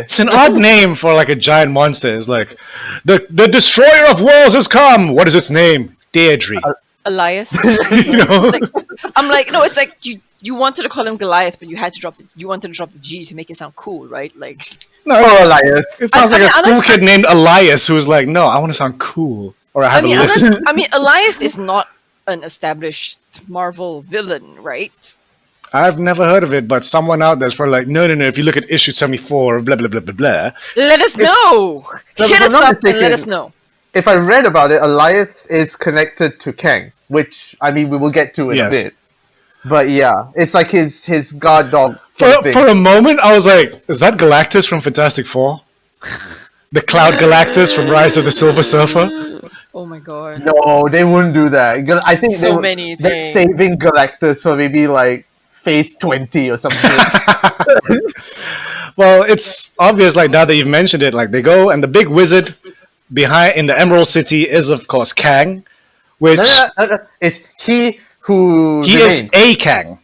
It's an odd name for like a giant monster. It's like the destroyer of worlds has come. What is its name? Deirdre. Elias. You know? I'm like, no, it's like you wanted to call him Goliath, but you wanted to drop the G to make it sound cool, right? Like, No, Oh, Elias. it sounds I like mean, a school honestly- kid named Elias who was like, no, I want to sound cool. Or I have a list. Elias is not an established Marvel villain, right? I've never heard of it, but someone out there's probably like, no. If you look at issue 74, blah, blah, blah, blah, blah. Let us know. No, Hit but us I'm not up and let mistaken. us know. If I read about it, Elias is connected to Kang, which, I mean, we will get to in Yes. a bit. But yeah, it's like his guard dog. For a moment, I was like, is that Galactus from Fantastic Four? The Cloud Galactus from Rise of the Silver Surfer? Oh my god. No, they wouldn't do that. I think So many they're things. saving Galactus for maybe like phase 20 or something. Well, it's obvious, like, now that you've mentioned it, like, they go, and the big wizard behind in the Emerald City is, of course, Kang, which No. It's he who he remains. is a Kang.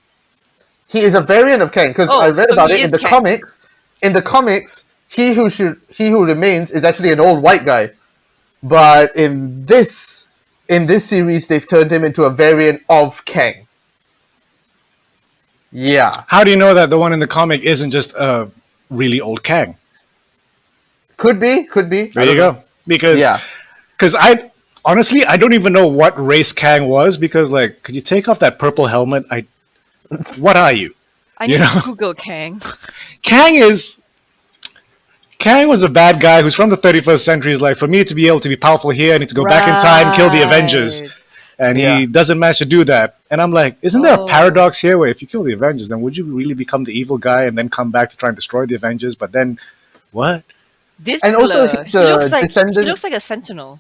He is a variant of Kang because Oh, I read so about he it in is the Kang. comics. In the comics, he who remains is actually an old white guy, but in this series, they've turned him into a variant of Kang. Yeah, How do you know that the one in the comic isn't just a really old Kang? could be. There you go. Because I honestly I don't even know what race Kang was, because like, could you take off that purple helmet? What are you? I need You know? to Google Kang. Kang was a bad guy who's from the 31st century. Is like, for me to be able to be powerful here, I need to go back in time, kill the Avengers. Right. And Yeah. he doesn't manage to do that. And I'm like, isn't there a Oh. paradox here where if you kill the Avengers, then would you really become the evil guy and then come back to try and destroy the Avengers? But then, what? This And also fella, he's he a looks like descendant- he looks like a sentinel.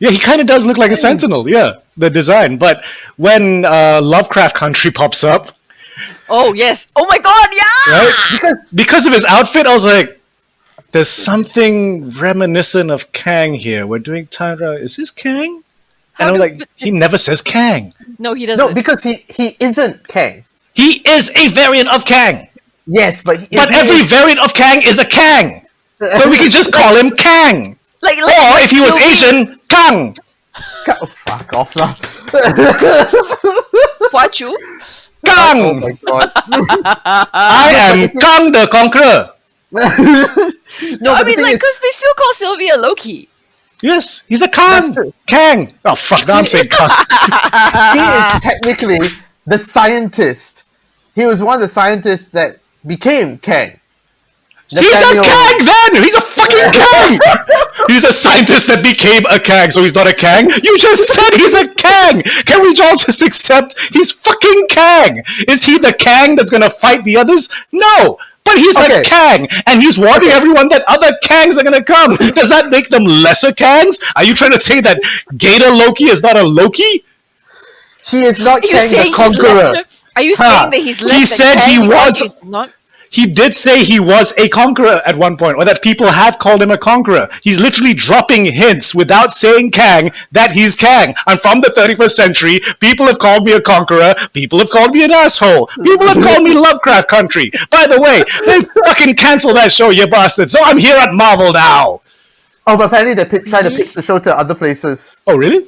Yeah, he kind of does look like a Sentinel, yeah, the design. But when Lovecraft Country pops up, Oh yes. Oh my god, yeah! right? Because of his outfit, I was like, there's something reminiscent of Kang here. We're doing time travel. Is this Kang? And I'm like, he never says Kang. No, he doesn't. No, because he isn't Kang. He is a variant of Kang. Yes, but But every variant of Kang is a Kang. So we can just call him Kang. like Or if he was Loki. Asian, Kang. Oh, fuck off now. Huachu. Oh Kang. my god. I am Kang the Conqueror. No, I but the mean thing like is- because they still call Sylvia Loki. Yes, he's a That's Kang. true. Kang. Oh, fuck, now I'm saying Kang. He is technically the scientist. He was one of the scientists that became Kang. He's a Kang then! He's a fucking Kang! He's a scientist that became a Kang, so he's not a Kang? You just said he's a Kang! Can we all just accept he's fucking Kang? Is he the Kang that's gonna fight the others? No! But he's a Okay. Kang, and he's warning everyone that other Kangs are gonna come. Does that make them lesser Kangs? Are you trying to say that Gator Loki is not a Loki? He is not Are you Kang the saying he's Conqueror. lesser? Are you saying that he's less He than said Kang he because was- he's not? He did say he was a conqueror at one point, or that people have called him a conqueror. He's literally dropping hints without saying Kang that he's Kang. I'm from the 31st century. People have called me a conqueror. People have called me an asshole. People have called me Lovecraft Country. By the way, they fucking canceled that show, you bastard. So I'm here at Marvel now. Oh, but apparently they try to pitch the show to other places. Oh, really?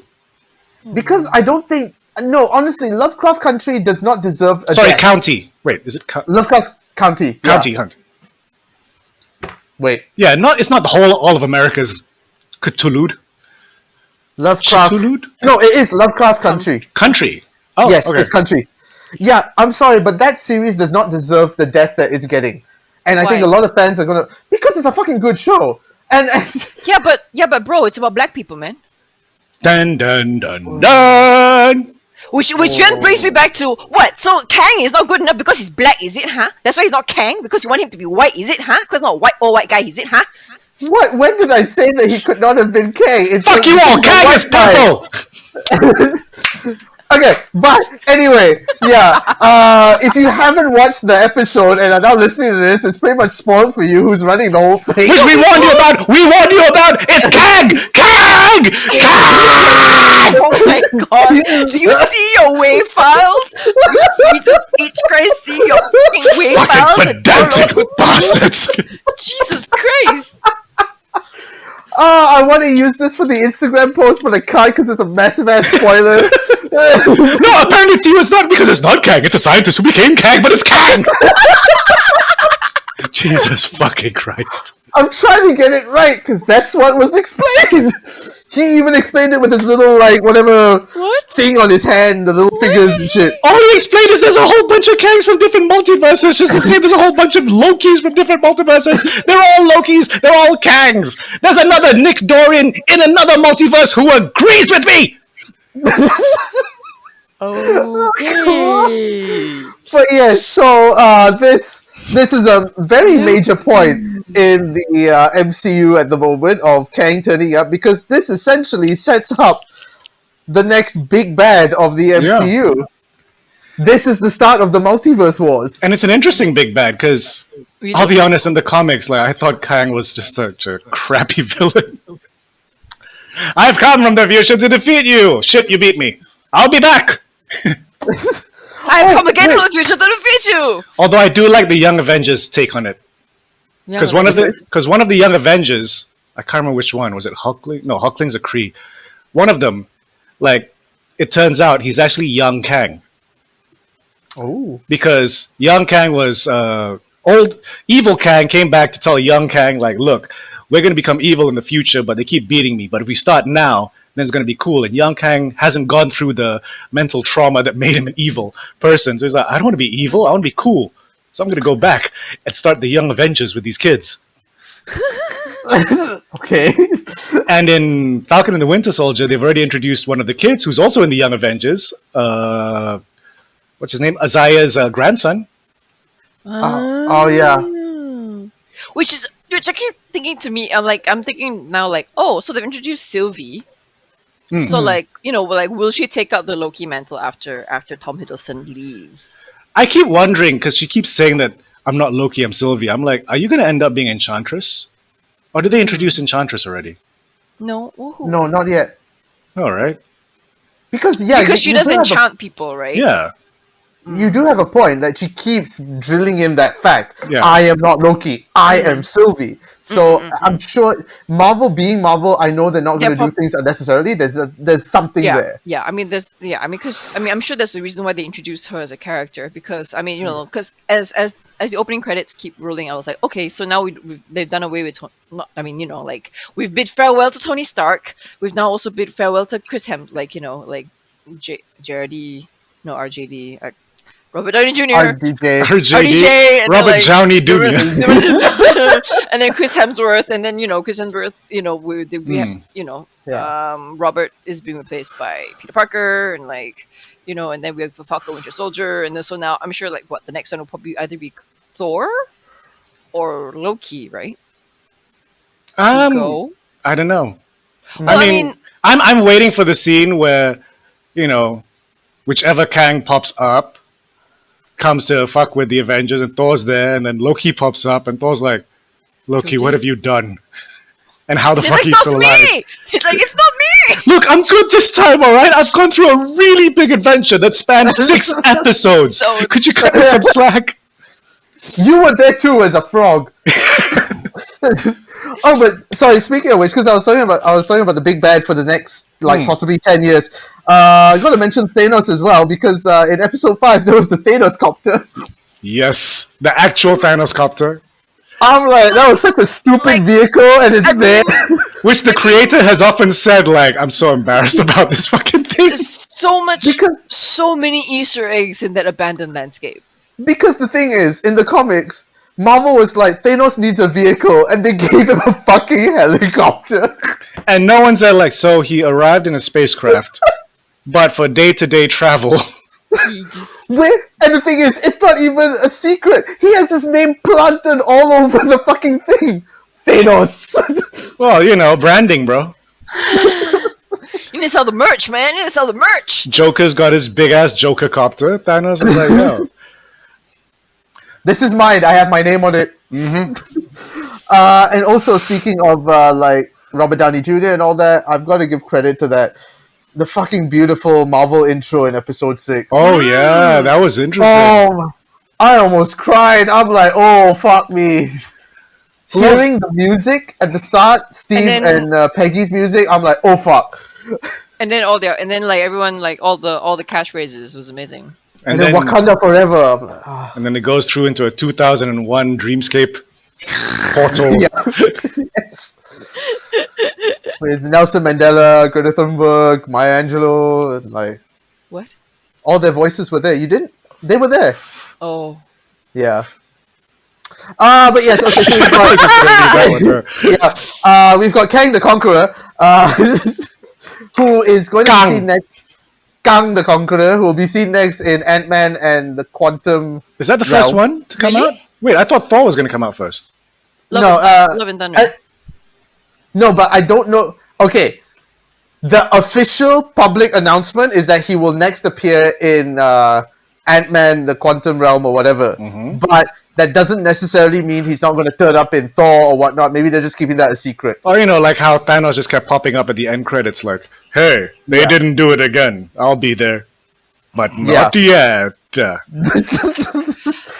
Because I don't think... No, honestly, Lovecraft Country does not deserve a Sorry, death. county. Wait, is it Lovecraft County. county? Yeah. Hunt. Wait. Yeah, it's not the all of America's Cthulhu. Lovecraft... Cthulhu? No, it is Lovecraft Country. Country. Oh, Yes, okay. it's country. Yeah, I'm sorry, but that series does not deserve the death that it's getting. And I think Why? a lot of fans are gonna... Because it's a fucking good show. And Yeah, but bro, it's about black people, man. Dun dun dun dun. Which then brings me back to what? So Kang is not good enough because he's black, is it, huh? That's why he's not Kang, because you want him to be white, is it, huh? Because not white all white guy, is it, huh? what? When did I say that he could not have been Kang? It's Fuck you all! Kang is purple! Okay, but anyway, yeah. If you haven't watched the episode and are now listening to this, it's pretty much spoiled for you who's running the whole thing. Which we warned you about! We warned you about! It's Kang! Kang! Kang! Oh my god! Do you see your wave files? Jesus H. Christ, see your fucking wave files? Fucking and download pedantic bastards! Jesus Christ! I want to use this for the Instagram post, but I can't because it's a massive ass spoiler. No, apparently to you it's not, because it's not Kang. It's a scientist who became Kang, but it's Kang! Jesus fucking Christ. I'm trying to get it right because that's what was explained. He even explained it with his little, like, whatever What? thing on his hand, the little figures and shit. All he explained is there's a whole bunch of Kangs from different multiverses, just to say there's a whole bunch of Lokis from different multiverses. They're all Lokis, they're all Kangs. There's another Nick Dorian in another multiverse who agrees with me! Okay. But yes, so this is a very major point in the MCU at the moment of Kang turning up, because this essentially sets up the next big bad of the MCU. This is the start of the multiverse wars. And it's an interesting big bad because I'll be honest, in the comics, like I thought Kang was just such a crappy villain. I've come from the future to defeat you. Shit, you beat me. I'll be back. I've come again from the future to defeat you. Although I do like the Young Avengers take on it, because one of the Young Avengers, I can't remember which one, was it Hulkling? No, Hulkling's a Kree. One of them, like, it turns out he's actually young Kang. Oh, Because young Kang was old evil Kang came back to tell young Kang, like, look, we're going to become evil in the future, but they keep beating me. But if we start now, then it's going to be cool. And young Kang hasn't gone through the mental trauma that made him an evil person. So he's like, I don't want to be evil. I want to be cool. So I'm going to go back and start the Young Avengers with these kids. okay. And in Falcon and the Winter Soldier, they've already introduced one of the kids who's also in the Young Avengers. What's his name? Isaiah's grandson. Oh yeah. Which I keep thinking to me, I'm thinking now, like, oh, so they've introduced Sylvie. So, like, you know, like, will she take up the Loki mantle after Tom Hiddleston leaves? I keep wondering, because she keeps saying that I'm not Loki, I'm Sylvie. I'm like, are you going to end up being Enchantress? Or did they introduce Enchantress already? No. Woohoo. No, not yet. All right. Because she does enchant people, right? Yeah. You do have a point that she keeps drilling in that fact. Yeah. I am not Loki. I am Sylvie. So I'm sure Marvel being Marvel, I know they're not going to do things unnecessarily. There's something there. Yeah, I mean, I'm sure there's a reason why they introduced her as a character, because I mean, you know, because as the opening credits keep rolling, I was like, okay, so now they've done away with, like, we've bid farewell to Tony Stark. We've now also bid farewell to Chris RJD. Robert Downey Jr. RJD. Robert Downey Jr. And then Chris Hemsworth, and then Chris Hemsworth, Robert is being replaced by Peter Parker, and and then we have the Falcon Winter Soldier, and then so now I'm sure the next one will probably either be Thor or Loki, right? I don't know. Well, I mean, I'm waiting for the scene where, whichever Kang pops up comes to fuck with the Avengers, and Thor's there, and then Loki pops up, and Thor's like, Loki, what have you done? And how the fuck are you still alive? He's like, it's not me! Look, I'm good this time, alright? I've gone through a really big adventure that spanned 6 episodes. Could you cut me some slack? You were there too as a frog. Oh, but sorry. Speaking of which, because I was talking about the big bad for the next possibly 10 years. I got to mention Thanos as well, because in episode 5 there was the Thanos copter. Yes, the actual Thanos copter. I'm like, that was such a stupid vehicle, and it's there. Which the creator has often said, I'm so embarrassed about this fucking thing. There's so many Easter eggs in that abandoned landscape. Because the thing is, in the comics, Marvel was like, Thanos needs a vehicle, and they gave him a fucking helicopter. And no one said, so he arrived in a spacecraft, but for day-to-day travel. And the thing is, it's not even a secret. He has his name planted all over the fucking thing. Thanos. Well, branding, bro. You need to sell the merch, man. You need to sell the merch. Joker's got his big-ass Joker copter. Thanos is like, yo. This is mine. I have my name on it. Mm-hmm. And also, speaking of Robert Downey Jr. and all that, I've got to give credit to that. The fucking beautiful Marvel intro in episode 6. Oh yeah, that was interesting. Oh, I almost cried. I'm like, oh fuck me. Hearing the music at the start, Steve and Peggy's music, I'm like, oh fuck. And then everyone, all the catchphrases was amazing. And then Wakanda forever. I'm like, oh. And then it goes through into a 2001 dreamscape portal. Yes. With Nelson Mandela, Greta Thunberg, Maya Angelou, and what? All their voices were there. You didn't? They were there. Oh. Yeah. But yes, okay. So we've got Kang the Conqueror, who is going to be seen next. Kang the Conqueror, who will be seen next in Ant-Man and the Quantum. Is that the first Realm. one to come Really? out? Wait, I thought Thor was going to come out first. Love and Thunder. No, but I don't know. Okay, the official public announcement is that he will next appear in Ant-Man, the Quantum Realm, or whatever. But that doesn't necessarily mean he's not going to turn up in Thor or whatnot. Maybe they're just keeping that a secret. Or, like how Thanos just kept popping up at the end credits like, hey, they didn't do it again. I'll be there. But not yet.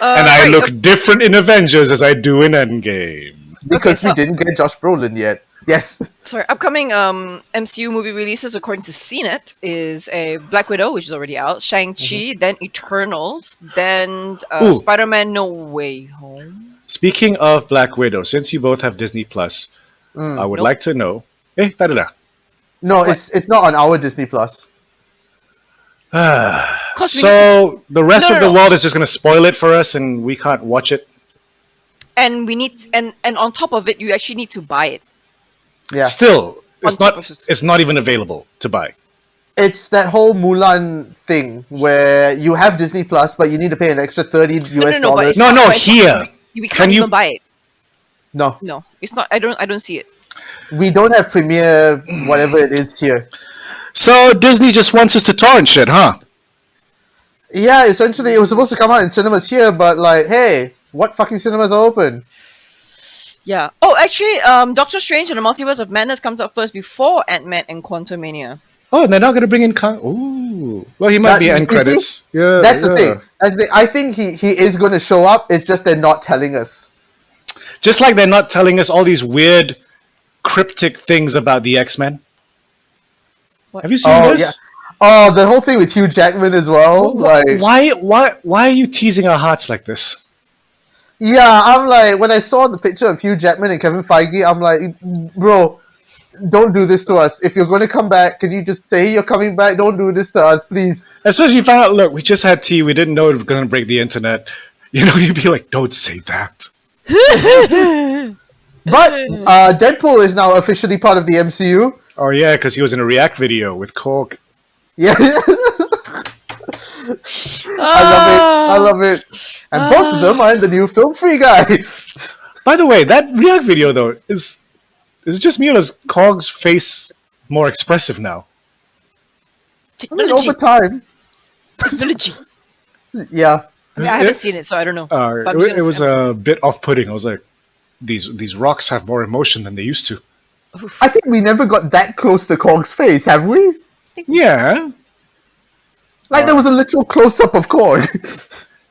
And I look different in Avengers as I do in Endgame. Because we didn't get Josh Brolin yet. Yes. Sorry, upcoming MCU movie releases according to CNET is a Black Widow, which is already out, Shang-Chi, then Eternals, then Spider-Man No Way Home. Speaking of Black Widow, since you both have Disney Plus, I would like to know. No, it's not on our Disney Plus. So the rest of the world is just going to spoil it for us and we can't watch it? And we need and on top of it, you actually need to buy it. Yeah. Still, On top of it. it's not even available to buy. It's that whole Mulan thing where you have Disney Plus, but you need to pay an extra $30 US No, but dollars. it's not- but it's here. not- We can't even buy it. No, No, it's not. I don't see it. we don't have Premiere, whatever it is here. So Disney just wants us to torrent shit, huh? Yeah, essentially, it was supposed to come out in cinemas here, but like, hey, what fucking cinemas are open? Yeah. Oh, actually, Doctor Strange and the Multiverse of Madness comes out first before Ant-Man and Quantumania. Oh, and they're not going to bring in Kang. Ooh. Well, he might be end credits. Yeah, That's the thing. I think he is going to show up. It's just they're not telling us. Just like they're not telling us all these weird, cryptic things about the X-Men. What? Have you seen this? Yeah. Oh, the whole thing with Hugh Jackman as well. Why are you teasing our hearts like this? Yeah, I'm like, when I saw the picture of Hugh Jackman and Kevin Feige, I'm like, bro, don't do this to us. If you're going to come back, can you just say you're coming back? Don't do this to us, please. Especially if you found out, look, we just had tea. We didn't know it was going to break the internet. You'd be like, don't say that. But Deadpool is now officially part of the MCU. Oh, yeah, because he was in a React video with Korg. Yeah. I love it. And both of them are in the new Film Free Guy. By the way, that React video, though, is it just me or is Korg's face more expressive now? I mean, over time. Technology. Yeah. I mean, I haven't seen it, so I don't know. But I'm just It gonna was say- a bit off-putting. I was like, these rocks have more emotion than they used to. I think we never got that close to Korg's face, have we? Yeah. Like, there was a literal close-up of Korg.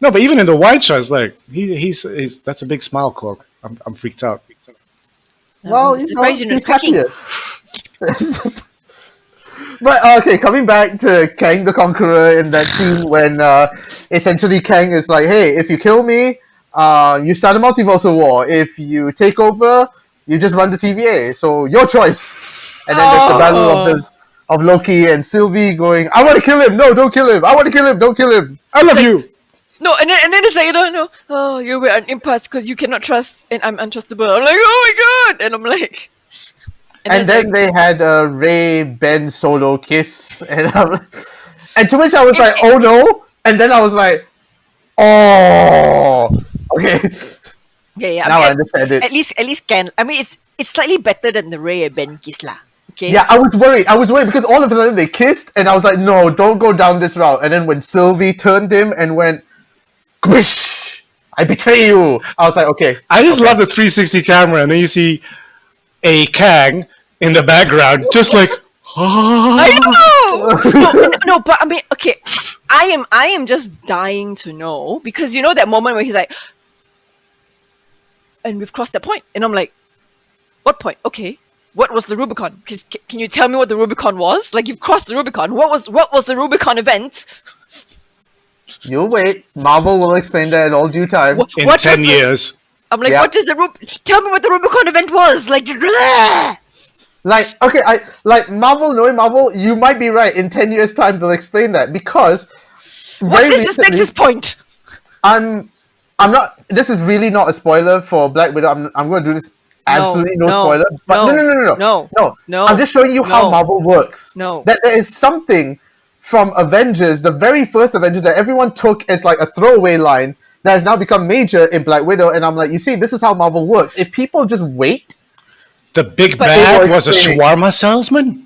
No, but even in the wide shot, it's like, he's that's a big smile, Korg. I'm freaked out. Well, I'm you know, surprised you're not he's cooking. happier. But, okay, coming back to Kang the Conqueror in that scene when essentially Kang is like, hey, if you kill me, you start a multiversal war. If you take over, you just run the TVA. So, your choice. And then there's the battle of Loki and Sylvie going, I want to kill him. No, don't kill him. I want to kill him. Don't kill him. I love you. No, and then it's like, no. Oh, you're an impasse because you cannot trust, and I'm untrustable. I'm like, oh my god! And I'm like... And then they had a Ray Ben Solo kiss, and to which I was like, oh no! And then I was like, oh, okay. Yeah. Now I understand it. At least can. I mean, it's slightly better than the Ray and Ben kiss lah. Okay. Yeah, I was worried because all of a sudden they kissed, and I was like, no, don't go down this route. And then when Sylvie turned him and went, Quish, I betray you. I was like, okay. I just love the 360 camera, and then you see a Kang in the background, just like, I know. No, but I mean, okay. I am just dying to know because you know that moment where he's like, and we've crossed that point, and I'm like, what point? Okay, what was the Rubicon? Can you tell me what the Rubicon was? Like you've crossed the Rubicon. What was the Rubicon event? You'll wait. Marvel will explain that in all due time. in What 10 was the- years. I'm like, Yeah. what is the Tell me what the Rubicon event was. Like, Like, okay, Marvel, knowing Marvel, you might be right. In 10 years' time, they'll explain that because what very is this recently, nexus point? I'm not. This is really not a spoiler for Black Widow. I'm going to do this absolutely no spoiler. But no. no. I'm just showing you how No. Marvel works. No. That there is something from Avengers, the very first Avengers that everyone took as like a throwaway line that has now become major in Black Widow. And I'm like, you see, this is how Marvel works. If people just wait. The big But bad they were was a saying- shawarma salesman?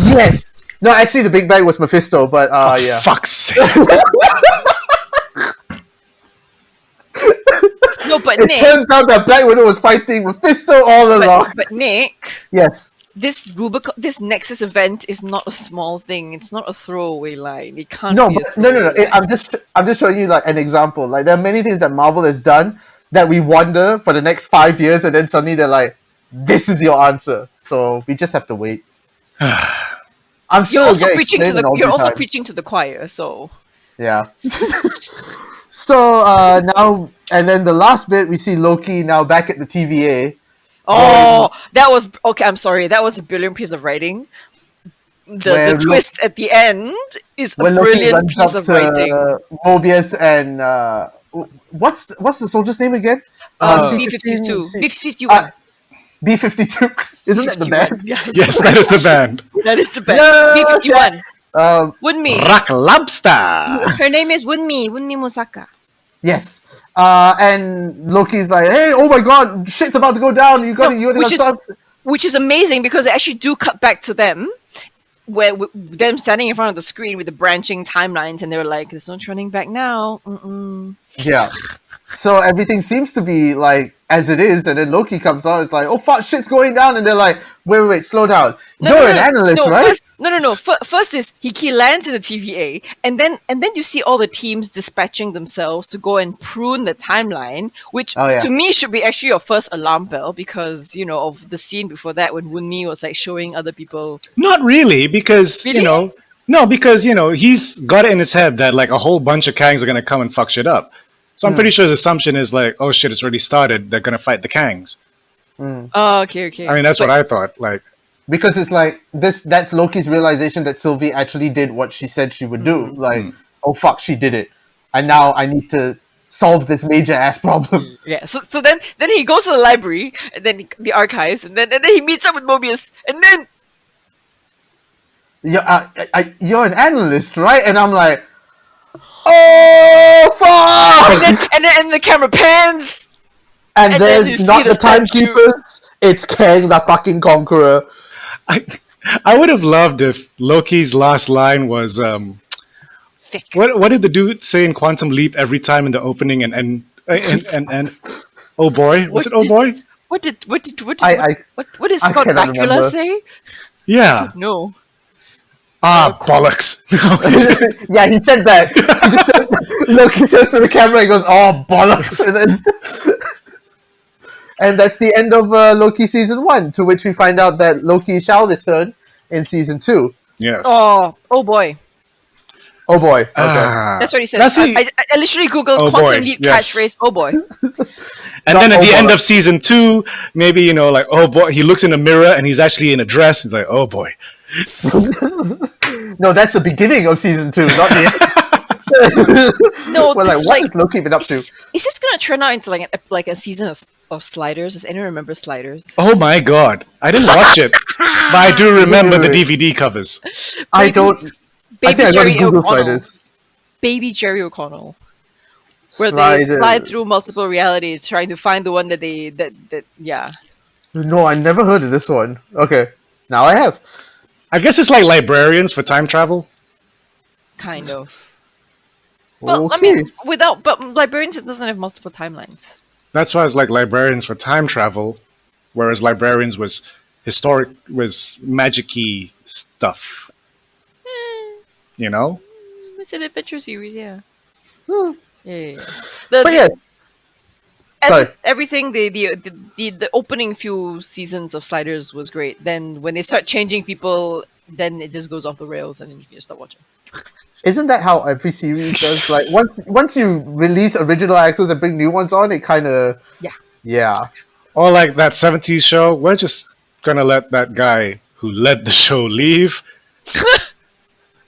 Yes. No, actually, the big bag was Mephisto, but yeah. Fuck's sake. No, but It Nick, turns out that Black Widow was fighting Mephisto all along. but Nick, Yes. this Nexus event is not a small thing. It's not a throwaway line. It can't. No, be but a no. throwaway line. I'm just showing you like an example. Like there are many things that Marvel has done that we wonder for the next 5 years, and then suddenly they're like, "This is your answer." So we just have to wait. I'm sure You're also it'll get preaching to explained in the. all You're due also time. preaching to the choir. So Yeah. So now, and then the last bit, we see Loki now back at the TVA. oh, that was okay. I'm sorry. That was a brilliant piece of writing. Where The twist at the end is a When Loki brilliant runs piece up of to writing. Mobius and what's the soldier's name again? B-52, C- B-51. B-52. Isn't that the band? Yeah, Yes, that is the band. that is the best. Yeah, B-51. Wunmi. Rock Lobster. Her name is Wunmi Musaka. Yes. And Loki's like, hey, oh my god, shit's about to go down. You got No, to which is- stop. Which is amazing because they actually do cut back to them, where them standing in front of the screen with the branching timelines, and they were like, "There's no turning back now." Mm-mm. Yeah. So everything seems to be like as it is, and then Loki comes out. It's like, oh fuck, shit's going down, and they're like, wait, slow down. You're an analyst, right? First is he lands in the TVA, and then you see all the teams dispatching themselves to go and prune the timeline, which Oh, yeah. to me should be actually your first alarm bell because of the scene before that when Wunmi was like showing other people. Not really, because, Really? no, because, he's got it in his head that, like, a whole bunch of Kangs are going to come and fuck shit up. So I'm pretty sure his assumption is like, oh shit, it's already started. They're going to fight the Kangs. Oh, okay. I mean, that's what I thought. Like, Because it's like that's Loki's realization that Sylvie actually did what she said she would do. Like, oh fuck, she did it. And now I need to solve this major ass problem. Yeah. So then he goes to the library and then the archives and then he meets up with Mobius and then You're an analyst, right? And I'm like, oh fuck! and the camera pans. And and then you there's see not the the statue. timekeepers. It's Kang the fucking Conqueror. I would have loved if Loki's last line was, Thick. what did the dude say in Quantum Leap every time in the opening and oh boy, was it oh boy? What did I Scott cannot Bakula remember. say? Yeah. No. Bollocks. Yeah, he said that. He just Loki turns to the camera and goes, "Oh bollocks!" And then, and that's the end of Loki season 1. To which we find out that Loki shall return in season 2. Yes. Oh boy. Oh boy! Okay. That's what he said. That's the- I literally googled Oh, Quantum boy. Leap Yes. catchphrase. Oh boy. And then at Oh, the end bollocks. of season 2, maybe, like, oh boy, he looks in the mirror and he's actually in a dress. He's like, oh boy. No, that's the beginning of season 2, not the end. No, We're this like, is what has Loki been up to? Is this gonna turn out into like a season of Sliders? Does anyone remember Sliders? Oh my god. I didn't watch it, but I do remember the Wait. DVD covers. I Baby- don't. I Baby think I got Jerry to Google O'Connell. sliders. Baby Jerry O'Connell. Where they Sliders. fly through multiple realities trying to find the one that yeah. No, I never heard of this one. Okay, now I have. I guess it's like librarians for time travel. Kind of. Well, Okay. I mean, but Librarians doesn't have multiple timelines. That's why it's like librarians for time travel, whereas librarians was magic-y stuff. You know? It's an adventure series, yeah. Hmm. Yeah. But yeah, sorry. Everything the opening few seasons of Sliders was great. Then when they start changing people, then it just goes off the rails, and then you can just stop watching. Isn't that how every series does? Like once you release original actors and bring new ones on, it kind of yeah. Or like that 70s show, we're just gonna let that guy who led the show leave.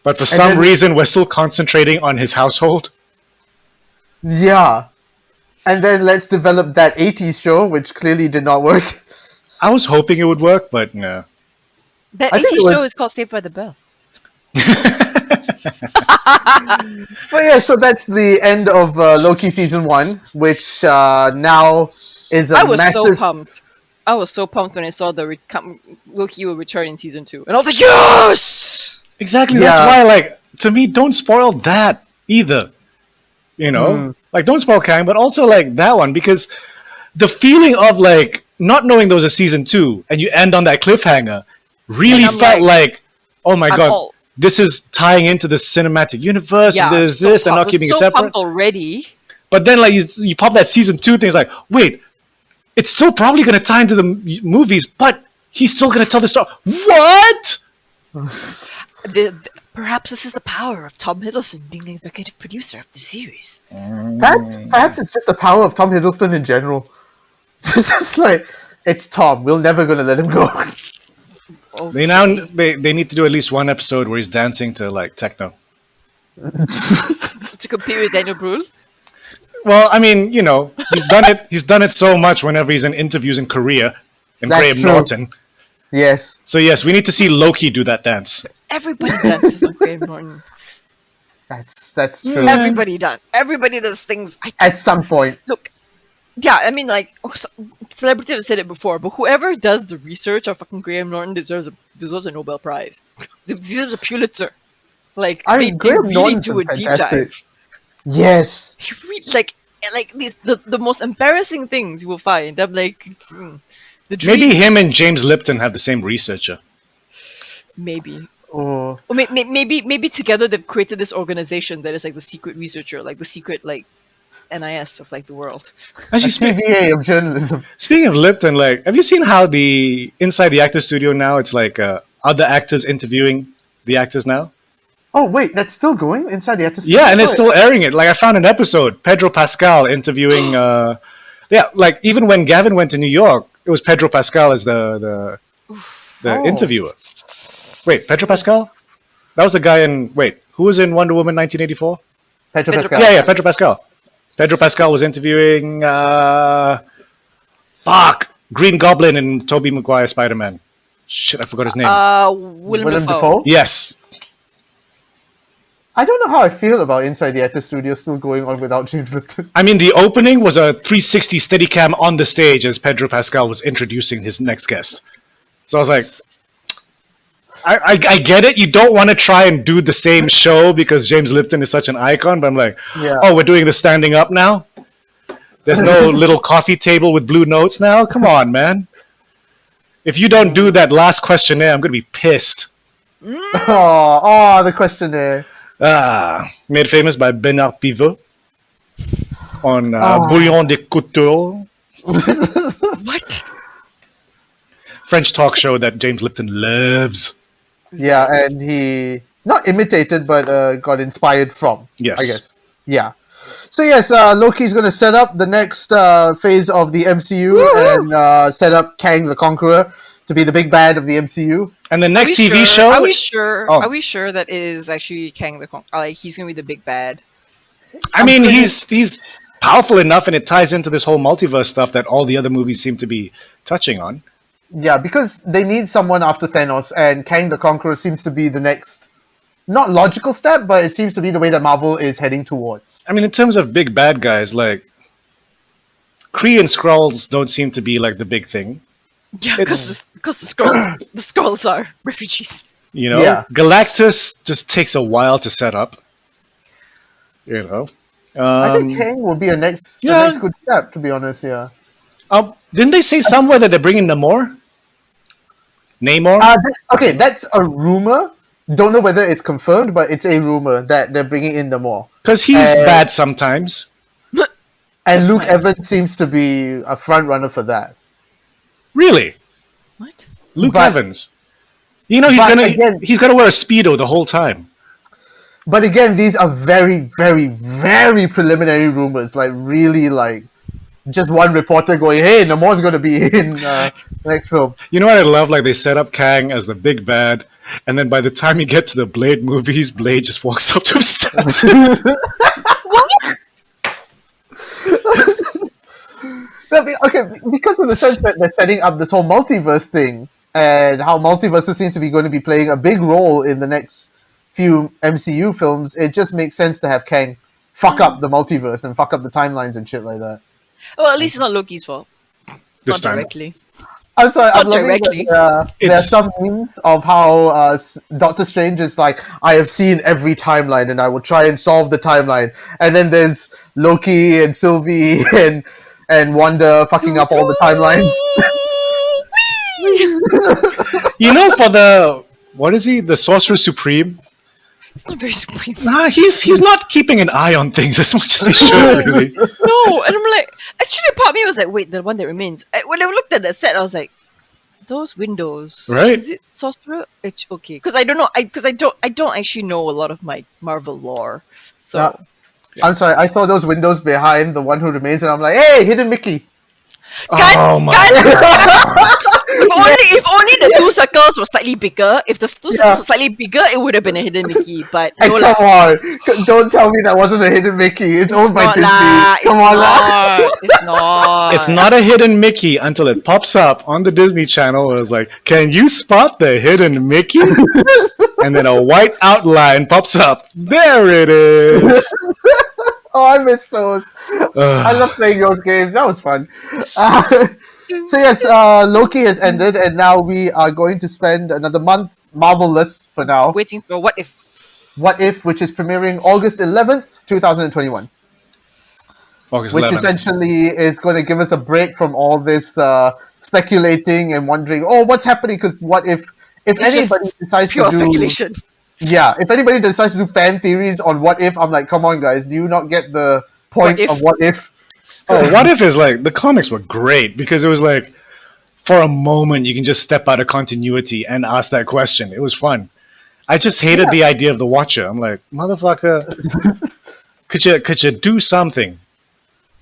But for some then- reason, we're still concentrating on his household. Yeah. And then let's develop that 80s show, which clearly did not work. I was hoping it would work, but no. That I think 80s it was- show is called Saved by the Bell. But yeah, so that's the end of Loki season 1, which now is a I was massive. so pumped. I was so pumped when I saw the Loki will return in season 2, and I was like, yes. Exactly. Yeah. That's why, like, to me, don't spoil that either. You know, like, don't spoil Kang, but also like that one, because the feeling of like not knowing there was a season 2 and you end on that cliffhanger really And I'm felt like, oh my I'm god, all- this is tying into the cinematic universe. Yeah, And there's so this, they're not pumped- keeping it so separate. pumped already. But then, like, you pop that season 2 thing, it's like, wait, it's still probably going to tie into the movies, but he's still going to tell the story. What? Perhaps this is the power of Tom Hiddleston being the executive producer of the series. Perhaps it's just the power of Tom Hiddleston in general. It's just like, it's Tom. We're never gonna let him go. They need to do at least one episode where he's dancing to like techno. To compete with Daniel Brühl. Well, I mean, you know, he's done it. He's done it so much whenever he's in interviews in Korea and That's Graham true. Norton. Yes. So yes, we need to see Loki do that dance. Everybody dances on Graham Norton. That's true. Everybody does things. At some point. Look, yeah, I mean, like, celebrities have said it before, but whoever does the research of fucking Graham Norton deserves a Nobel Prize. Deserves a Pulitzer. Like, they Graham really Norton's do a deep fantastic. dive. Yes. He really, like these the most embarrassing things you will find. I'm like, the dream, Maybe him and James Lipton have the same researcher. maybe. Oh. Or maybe together they've created this organization that is like the secret researcher, like the secret like NIS of like the world. A Actually, TVA of journalism. speaking of Lipton, like, have you seen how the inside the actor studio now? It's like other actors interviewing the actors now. Oh wait, that's still going inside the episode. Yeah, and it's still airing it. Like, I found an episode, Pedro Pascal interviewing. Yeah, like, even when Gavin went to New York, it was Pedro Pascal as the Oh. interviewer. Wait, Pedro Pascal? That was the guy in. Wait, who was in Wonder Woman 1984? Pedro Pedro Pascal. Yeah, Pedro Pascal. Pedro Pascal was interviewing. Green Goblin and Tobey Maguire Spider-Man. Shit, I forgot his name. Willem Dafoe. Yes. I don't know how I feel about Inside the Actor Studio still going on without James Lipton. I mean, the opening was a 360 Steadicam on the stage as Pedro Pascal was introducing his next guest. So I was like, I get it. You don't want to try and do the same show because James Lipton is such an icon, but I'm like, Yeah. oh, we're doing the standing up now? There's no little coffee table with blue notes now? Come on, man. If you don't do that last questionnaire, I'm going to be pissed. Oh, the questionnaire. Made famous by Bernard Pivot on Bouillon de Couture, What? French talk show that James Lipton loves. Yeah, and he not imitated, but got inspired from. Yes. I guess. Yeah. So yes, Loki's going to set up the next phase of the MCU and set up Kang the Conqueror to be the big bad of the MCU. And the next Are we TV sure? show. Are we sure? Oh. Are we sure that it is actually Kang the Conqueror? Like he's gonna be the big bad. I mean, he's powerful enough, and it ties into this whole multiverse stuff that all the other movies seem to be touching on. Yeah, because they need someone after Thanos, and Kang the Conqueror seems to be the next, not logical step, but it seems to be the way that Marvel is heading towards. I mean, in terms of big bad guys, like Kree and Skrulls don't seem to be like the big thing. Yeah, It's- because the Skrulls are refugees. You know, Yeah. Galactus just takes a while to set up. You know, I think Kang will be a next good step, to be honest. Yeah. didn't they say somewhere that they're bringing Namor? Namor? Okay, that's a rumor. Don't know whether it's confirmed, but it's a rumor that they're bringing in Namor. Because he's bad sometimes. And Luke Evans seems to be a front runner for that. Really, What? Luke But- Evans. You know, he's gonna wear a speedo the whole time. But again, these are very, very, very preliminary rumors. Like really, like just one reporter going, "Hey, Namor's going to be in the next film." You know what I love? Like, they set up Kang as the big bad, and then by the time you get to the Blade movies, Blade just walks up to him, stabs him. Okay, because of the sense that they're setting up this whole multiverse thing, and how multiverses seems to be going to be playing a big role in the next few MCU films, it just makes sense to have Kang fuck up the multiverse and fuck up the timelines and shit like that. Well, at least it's not Loki's fault. This Not time. directly. I'm sorry, I'm Not loving directly. that, there are It's- some memes of how Doctor Strange is like, I have seen every timeline and I will try and solve the timeline. And then there's Loki and Sylvie and Wanda fucking up all the timelines. You know, for the what is he? The Sorcerer Supreme. It's not very supreme. Nah, he's not keeping an eye on things as much as he should. Really. No, and I'm like, actually, part of me was like, wait, the one that remains. When I looked at the set, I was like, those windows, Right. Is it Sorcerer? It's okay, because I don't know, I don't actually know a lot of my Marvel lore, so Yeah. I'm sorry, I saw those windows behind the one who remains, and I'm like, hey, hidden Mickey. Oh my God. god! if only the two circles were slightly bigger. If the two circles were slightly bigger, it would have been a hidden Mickey. But Hey, no, come lah. on. Don't tell me that wasn't a hidden Mickey. It's owned by Not Disney. lah, Come on, lah. It's not. It's not a hidden Mickey until it pops up on the Disney Channel. And it's like, can you spot the hidden Mickey? And then a white outline pops up. There it is. Oh, I miss those. I love playing those games. That was fun. So yes, Loki has ended, and now we are going to spend another month Marvel-less for now. Waiting for what if. What If, which is premiering August 11th, 2021. August Which 11th. essentially is going to give us a break from all this speculating and wondering, oh, what's happening? Because what if It's anybody just decides pure to do speculation. yeah, if anybody decides to do fan theories on What If, I'm like, come on, guys, do you not get the point What if? of What If? Oh, what if is like the comics were great because it was like for a moment you can just step out of continuity and ask that question. It was fun. I just hated the idea of the Watcher. I'm like, motherfucker, could you do something?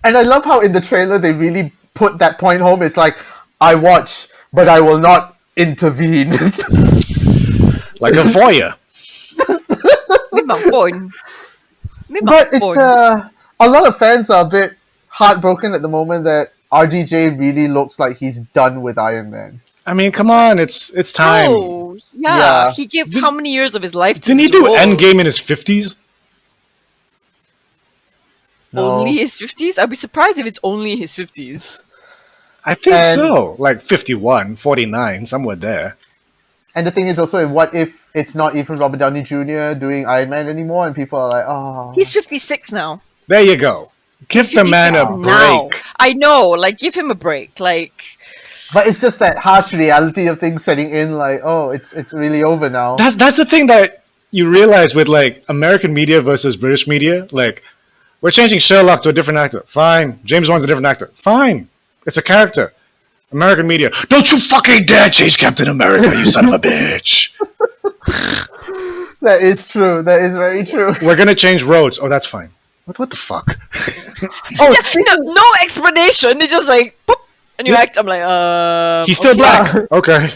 And I love how in the trailer they really put that point home. It's like, I watch, but I will not intervene. Like a voyeur. Memang pun. But it's a lot of fans are a bit heartbroken at the moment that RDJ really looks like he's done with Iron Man. I mean, come on, it's time. Oh, yeah. Yeah. He gave how many years of his life to Didn't he this do role? Endgame in his 50s? No. Only his 50s? I'd be surprised if it's only his 50s. I think And- so. Like 51, 49, somewhere there. And the thing is also, in What If it's not even Robert Downey Jr. doing Iron Man anymore, and people are like, oh. He's 56 now. There you go. Give He's the man 56 a now. break. I know, like, give him a break. Like, But it's just that harsh reality of things setting in, like, oh, it's really over now. That's the thing that you realize with like American media versus British media. Like, we're changing Sherlock to a different actor. Fine. James Bond's a different actor. Fine. It's a character. American media. Don't you fucking dare change Captain America, you son of a bitch. That is true. That is very true. We're gonna change Rhodes. Oh, that's fine. What the fuck? Oh, no explanation. It's just like, boop, and you act. I'm like, He's still okay. black. Okay.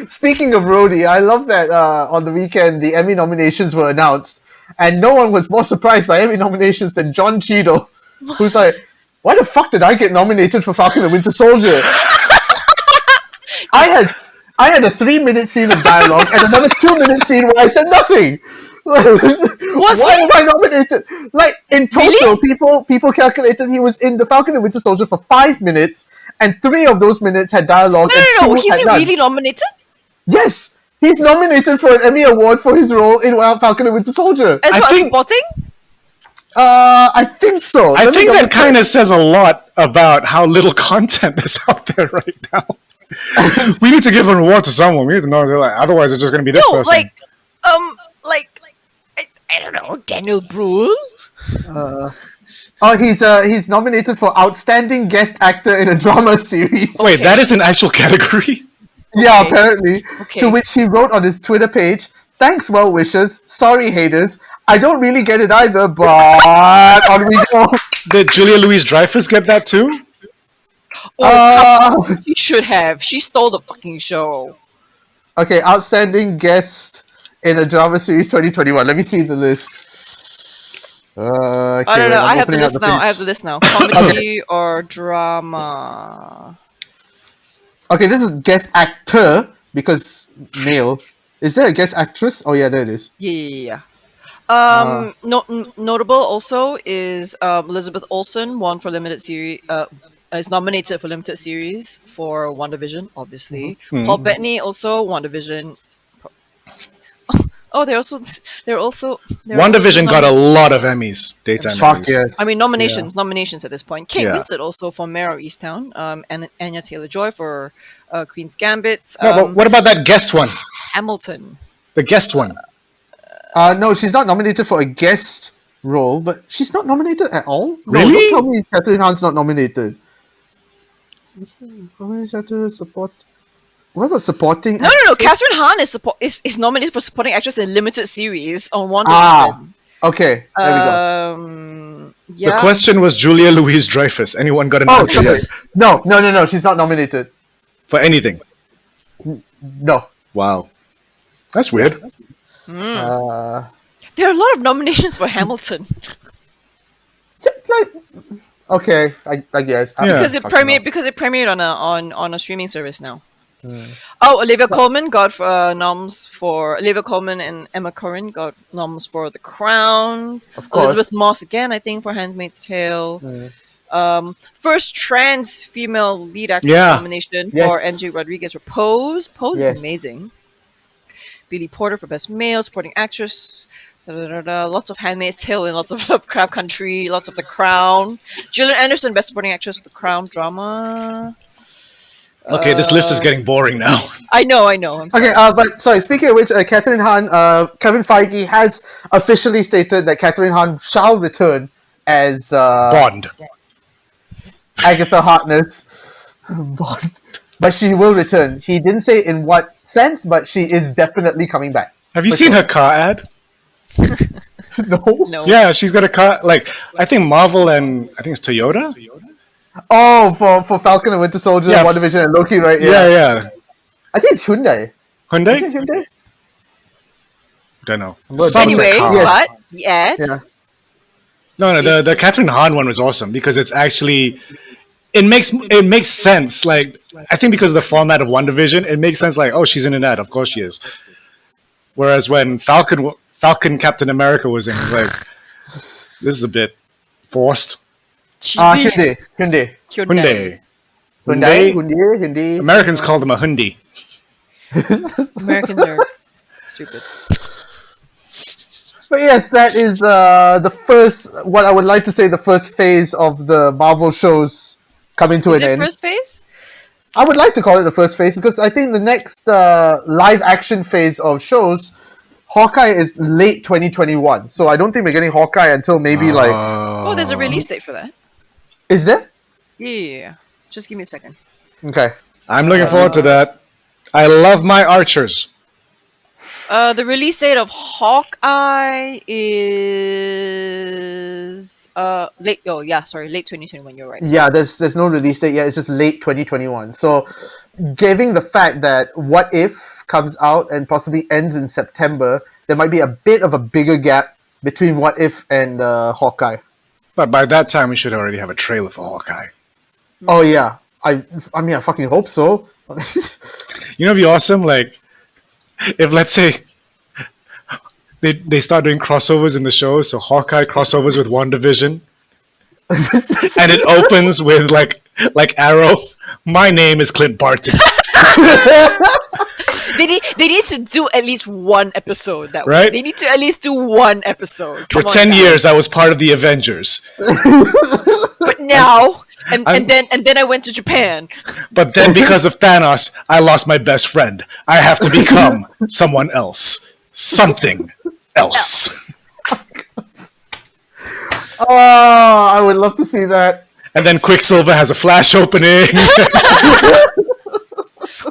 speaking of Rhodey, I love that on the weekend the Emmy nominations were announced, and no one was more surprised by Emmy nominations than John Cheadle, who's like, why the fuck did I get nominated for Falcon and Winter Soldier? I had a 3-minute scene of dialogue and another 2-minute scene where I said nothing. Why am I nominated? Like, in total, people calculated he was in the Falcon and Winter Soldier for 5 minutes, and 3 of those minutes had dialogue. No, and 2 He's had he none. really nominated? Yes, he's nominated for an Emmy Award for his role in Falcon and Winter Soldier. As I well as think- supporting? I think so. I think that kind of says a lot about how little content is out there right now. We need to give an award to someone. We need to know. Like, otherwise, it's just going to be this No, person. like, I don't know, Daniel Bruhl? Oh, he's nominated for Outstanding Guest Actor in a Drama Series. Oh, wait, okay. that is an actual category? Yeah, Okay. apparently. Okay. To which he wrote on his Twitter page, "Thanks, well wishers. Sorry, haters. I don't really get it either, but on we go." Did Julia Louis-Dreyfus get that too? She should have. She stole the fucking show. Okay, Outstanding Guest in a Drama Series 2021. Let me see the list. Okay, I don't know. I'm I have the opening up list now. page. I have the list now. Comedy or drama? Okay, this is Guest Actor, because male. Is there a guest actress? Oh yeah, there it is. Yeah. Notable also is Elizabeth Olsen won for limited series. Is nominated for limited series for WandaVision, obviously. Paul Bettany also WandaVision. Oh, they're also WandaVision got a lot of Emmys, daytime Fuck Emmys. yes. I mean, nominations at this point. Kate Yeah. Winslet also for Mayor of Easttown. And Anya Taylor-Joy for Queen's Gambit. No, but what about that guest one? Hamilton. The guest one. No, she's not nominated for a guest role, but she's not nominated at all. No, Really? don't tell me Catherine Hahn's not nominated. How many actors support? What about supporting? No. actress? Catherine Hahn is nominated for supporting actress in limited series on WandaVision. Ah, okay. There we go. Yeah. The question was Julia Louis-Dreyfus. Anyone got an Oh, answer sorry. yet? No. She's not nominated. For anything? No. Wow. That's weird. There are a lot of nominations for Hamilton Okay, I guess. Yeah. because it premiered on a streaming service now. Oh, Olivia Colman got noms for Olivia Colman and Emma Corrin got noms for The Crown. Of course. Elizabeth Moss again, I think, for *Handmaid's Tale*. First trans female lead actress nomination for Yes. MJ Rodriguez for *Pose*. *Pose* Yes. is amazing. Billy Porter for Best Male Supporting Actress. Lots of *Handmaid's Tale* and lots of *Lovecraft Country*. Lots of *The Crown*. Gillian Anderson Best Supporting Actress for *The Crown* drama. Okay, this list is getting boring now. I know. I'm sorry. Okay, but sorry, speaking of which, Catherine Hahn, Kevin Feige has officially stated that Catherine Hahn shall return as Bond. Agatha Harkness. Bond. But she will return. He didn't say in what sense, but she is definitely coming back. Have you For seen sure. her car ad? No? No. Yeah, she's got a car. Like, I think Marvel and I think it's Toyota. Oh, for Falcon and Winter Soldier, Yeah. WandaVision, and Loki, right? Yeah. I think it's Hyundai. Hyundai? Is it Hyundai? Don't know. But Some Anyway, car. Yes. but yeah. Yeah. No, the Catherine Hahn one was awesome because it's actually it makes sense. Like, I think because of the format of WandaVision, it makes sense. Like, oh, she's in an ad, of course she is. Whereas when Falcon Captain America was in, like, this is a bit forced. Cheesy. Hyundai. Hyundai. Hyundai. Americans call them a Hyundai. Americans are stupid. But yes, that is the first, what I would like to say, the first phase of the Marvel shows coming to Is an it end. first phase? I would like to call it the first phase because I think the next live action phase of shows, Hawkeye is late 2021. So I don't think we're getting Hawkeye until maybe Oh, there's a release date for that. Is there? Yeah. Just give me a second. Okay. I'm looking forward to that. I love my archers. The release date of Hawkeye is late. Oh yeah, sorry, late 2021. You're right. Yeah, there's no release date yet. It's just late 2021. So, given the fact that What If comes out and possibly ends in September, there might be a bit of a bigger gap between What If and Hawkeye. But by that time, we should already have a trailer for Hawkeye. Oh yeah, I mean I fucking hope so. You know, it'd be awesome. Like, if let's say they start doing crossovers in the show, so Hawkeye crossovers with WandaVision, and it opens with like Arrow. My name is Clint Barton, They need to do at least one episode that way. Right? They need to at least do one episode. For Come on 10 now. years, I was part of the Avengers, But now and then I went to Japan. but then because of Thanos, I lost my best friend. I have to become someone else, something else. Oh, I would love to see that. And then Quicksilver has a Flash opening.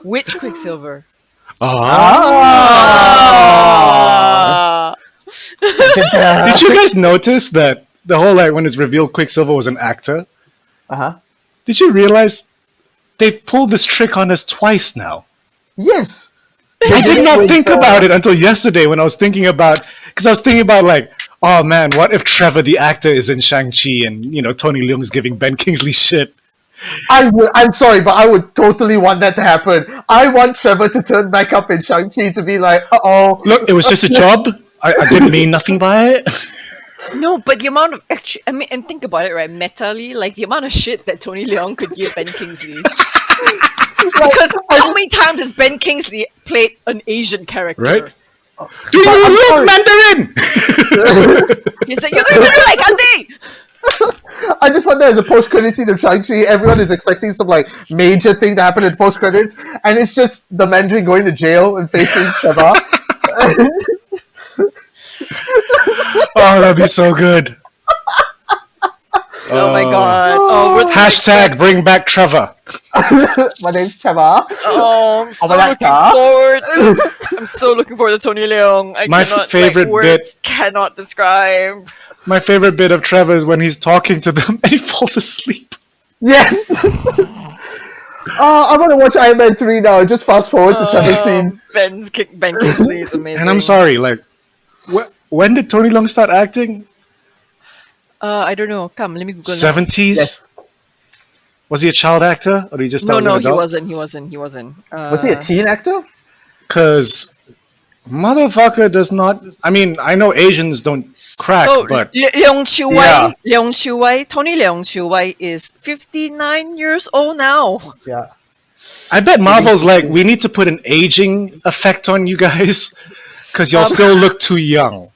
Which Quicksilver? Ah. Did you guys notice that the whole, like, when it's revealed Quicksilver was an actor? Uh-huh. Did you realize they've pulled this trick on us twice now? Yes. I did not think about it until yesterday when I was thinking about, like, oh man, what if Trevor the actor is in Shang-Chi and, you know, Tony Leung's giving Ben Kingsley shit? I'm sorry, but I would totally want that to happen. I want Trevor to turn back up in Shang-Chi to be like, uh-oh. Look, it was just a job. I didn't mean nothing by it. No, but the amount of actually, I mean, and think about it, right? Metally, like the amount of shit that Tony Leung could give Ben Kingsley. Because how many times has Ben Kingsley played an Asian character? Right? Do you look Mandarin? He said, "You're gonna be like Andy." I just want that as a post-credit scene of Shang-Chi. Everyone is expecting some like major thing to happen in post-credits, and it's just the Mandarin going to jail and facing Trevor. Oh, that'd be so good. Oh my god! Oh, we're Hashtag bring back Trevor. My name's Trevor. Oh, I'm so my looking God. forward. I'm so looking forward to Tony Leung. My cannot, favorite words cannot describe. My favorite bit of Trevor is when he's talking to them and he falls asleep. Yes. I want to watch Iron Man 3 now. Just fast forward to Trevor's scene. Ben Kingsley is amazing. And I'm sorry, like, when did Tony Leung start acting? I don't know. Come, let me Google. 70s? Yes. Was he a child actor? Or did he just start as an No, adult? he wasn't. Was he a teen actor? Because motherfucker does not... I mean, I know Asians don't crack, so, but... Leung Chiu-wei, Yeah. Tony Leung Chiu-wei is 59 years old now. Yeah. I bet Marvel's like, we need to put an aging effect on you guys because y'all still look too young.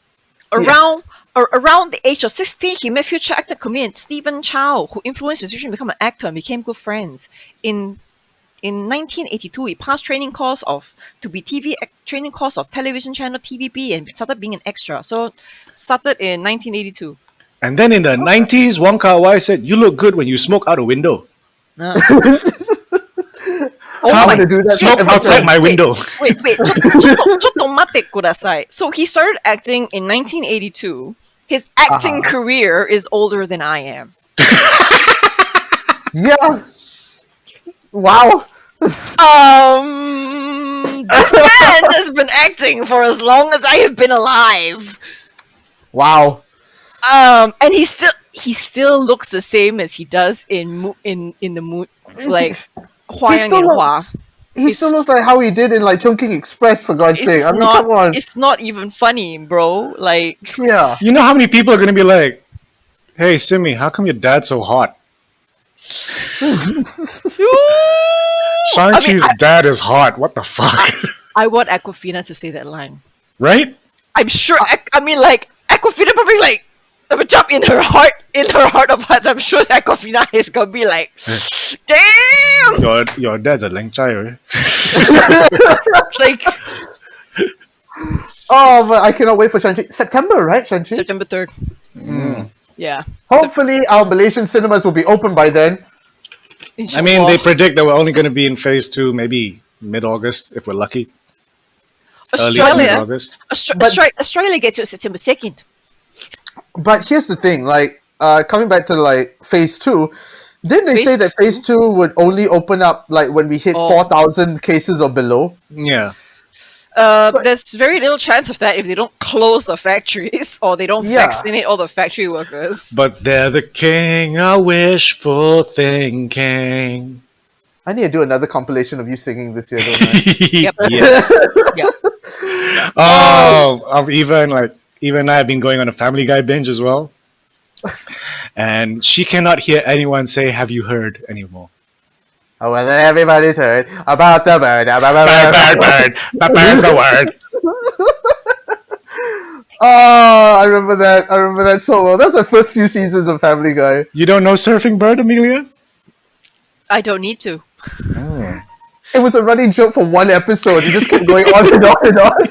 Around the age of 16, he met future actor comedian Stephen Chow, who influenced his decision to become an actor and became good friends. In 1982, he passed training course of television channel TVB and started being an extra. So, started in 1982. And then in the 90s, Wong Kar-wai said, you look good when you smoke out a window. I'm going to do that. Smoke outside my window. Wait. ちょっと待ってください. So he started acting in 1982. His acting career is older than I am. Yeah. Wow. This man has been acting for as long as I have been alive. Wow. And he still looks the same as he does in the mood like Hua Yang and Hua. He still looks like how he did in like Chungking Express, for God's sake. I mean, come on. It's not even funny, bro. Like, Yeah. You know how many people are going to be like, hey, Simi, how come your dad's so hot? Shang-Chi's dad is hot. What the fuck? I want Aquafina to say that line. Right? I'm sure. Aquafina probably like jump in her heart of hearts. I'm sure Aquafina is gonna be like, damn. Your dad's a Leng Chai, right? Like, Oh, but I cannot wait for Shang-Chi. September, right, Shang-Chi? September 3rd. Yeah. Hopefully, our Malaysian cinemas will be open by then. I mean, they predict that we're only going to be in phase 2 maybe mid-August, if we're lucky. Early mid-August. Australia gets it September 2nd. But here's the thing, like, coming back to like phase 2, didn't they say that phase 2 would only open up like when we hit 4,000 cases or below? Yeah. There's very little chance of that if they don't close the factories or they don't vaccinate all the factory workers. But they're the king of wishful thinking. I need to do another compilation of you singing this year, don't I? Yep. Yes. Yep. Eva and I have been going on a Family Guy binge as well. And she cannot hear anyone say, have you heard anymore? Oh, well, then everybody's heard about the bird. Bird. Bird's the word. Oh, I remember that so well. That's the first few seasons of Family Guy. You don't know Surfing Bird, Amelia? I don't need to. It was a running joke for one episode. It just kept going on and on and on.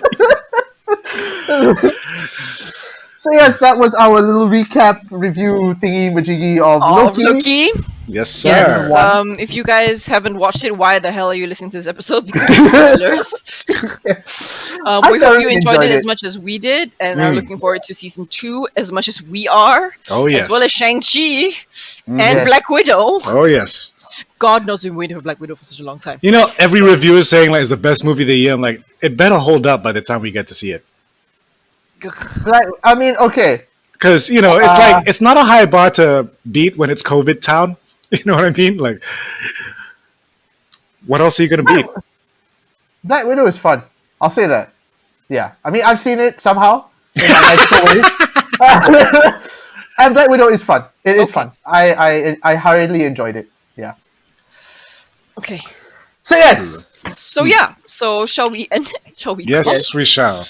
So yes, that was our little recap review thingy majiggy of Loki. Yes, sir. Yes. If you guys haven't watched it, why the hell are you listening to this episode? Spoilers. We hope you enjoyed it as much as we did, and are looking forward to season 2 as much as we are. Oh yes. As well as Shang-Chi and Black Widow. Oh yes. God knows we've been waiting for Black Widow for such a long time. You know, every review is saying like it's the best movie of the year. I'm like, it better hold up by the time we get to see it. Like, I mean, okay. Because, you know, it's like, it's not a high bar to beat when it's COVID town. You know what I mean? Like, what else are you gonna beat? Black Widow is fun. I'll say that. Yeah, I mean, I've seen it somehow in my magical way. And Black Widow is fun. It is fun. I hurriedly enjoyed it. Yeah. Okay. So yes. So yeah. So shall we end? Shall we? Yes, we shall.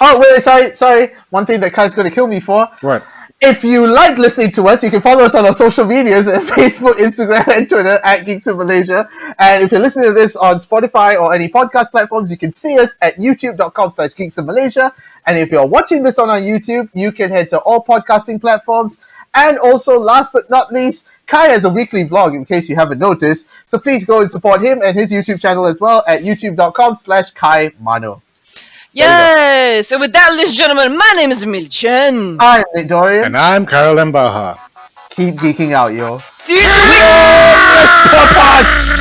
Oh wait, sorry. One thing that Kai's going to kill me for. What? If you like listening to us, you can follow us on our social medias at Facebook, Instagram, and Twitter at Geeks in Malaysia. And if you're listening to this on Spotify or any podcast platforms, you can see us at youtube.com/Geeks in Malaysia. And if you're watching this on our YouTube, you can head to all podcasting platforms. And also, last but not least, Kai has a weekly vlog in case you haven't noticed. So please go and support him and his YouTube channel as well at youtube.com/Kai Mano. Yes. And with that, ladies and gentlemen, my name is Milchen. I'm Nick Dorian. And I'm Carol Mbaha. Keep geeking out, yo. See you next week. Come on!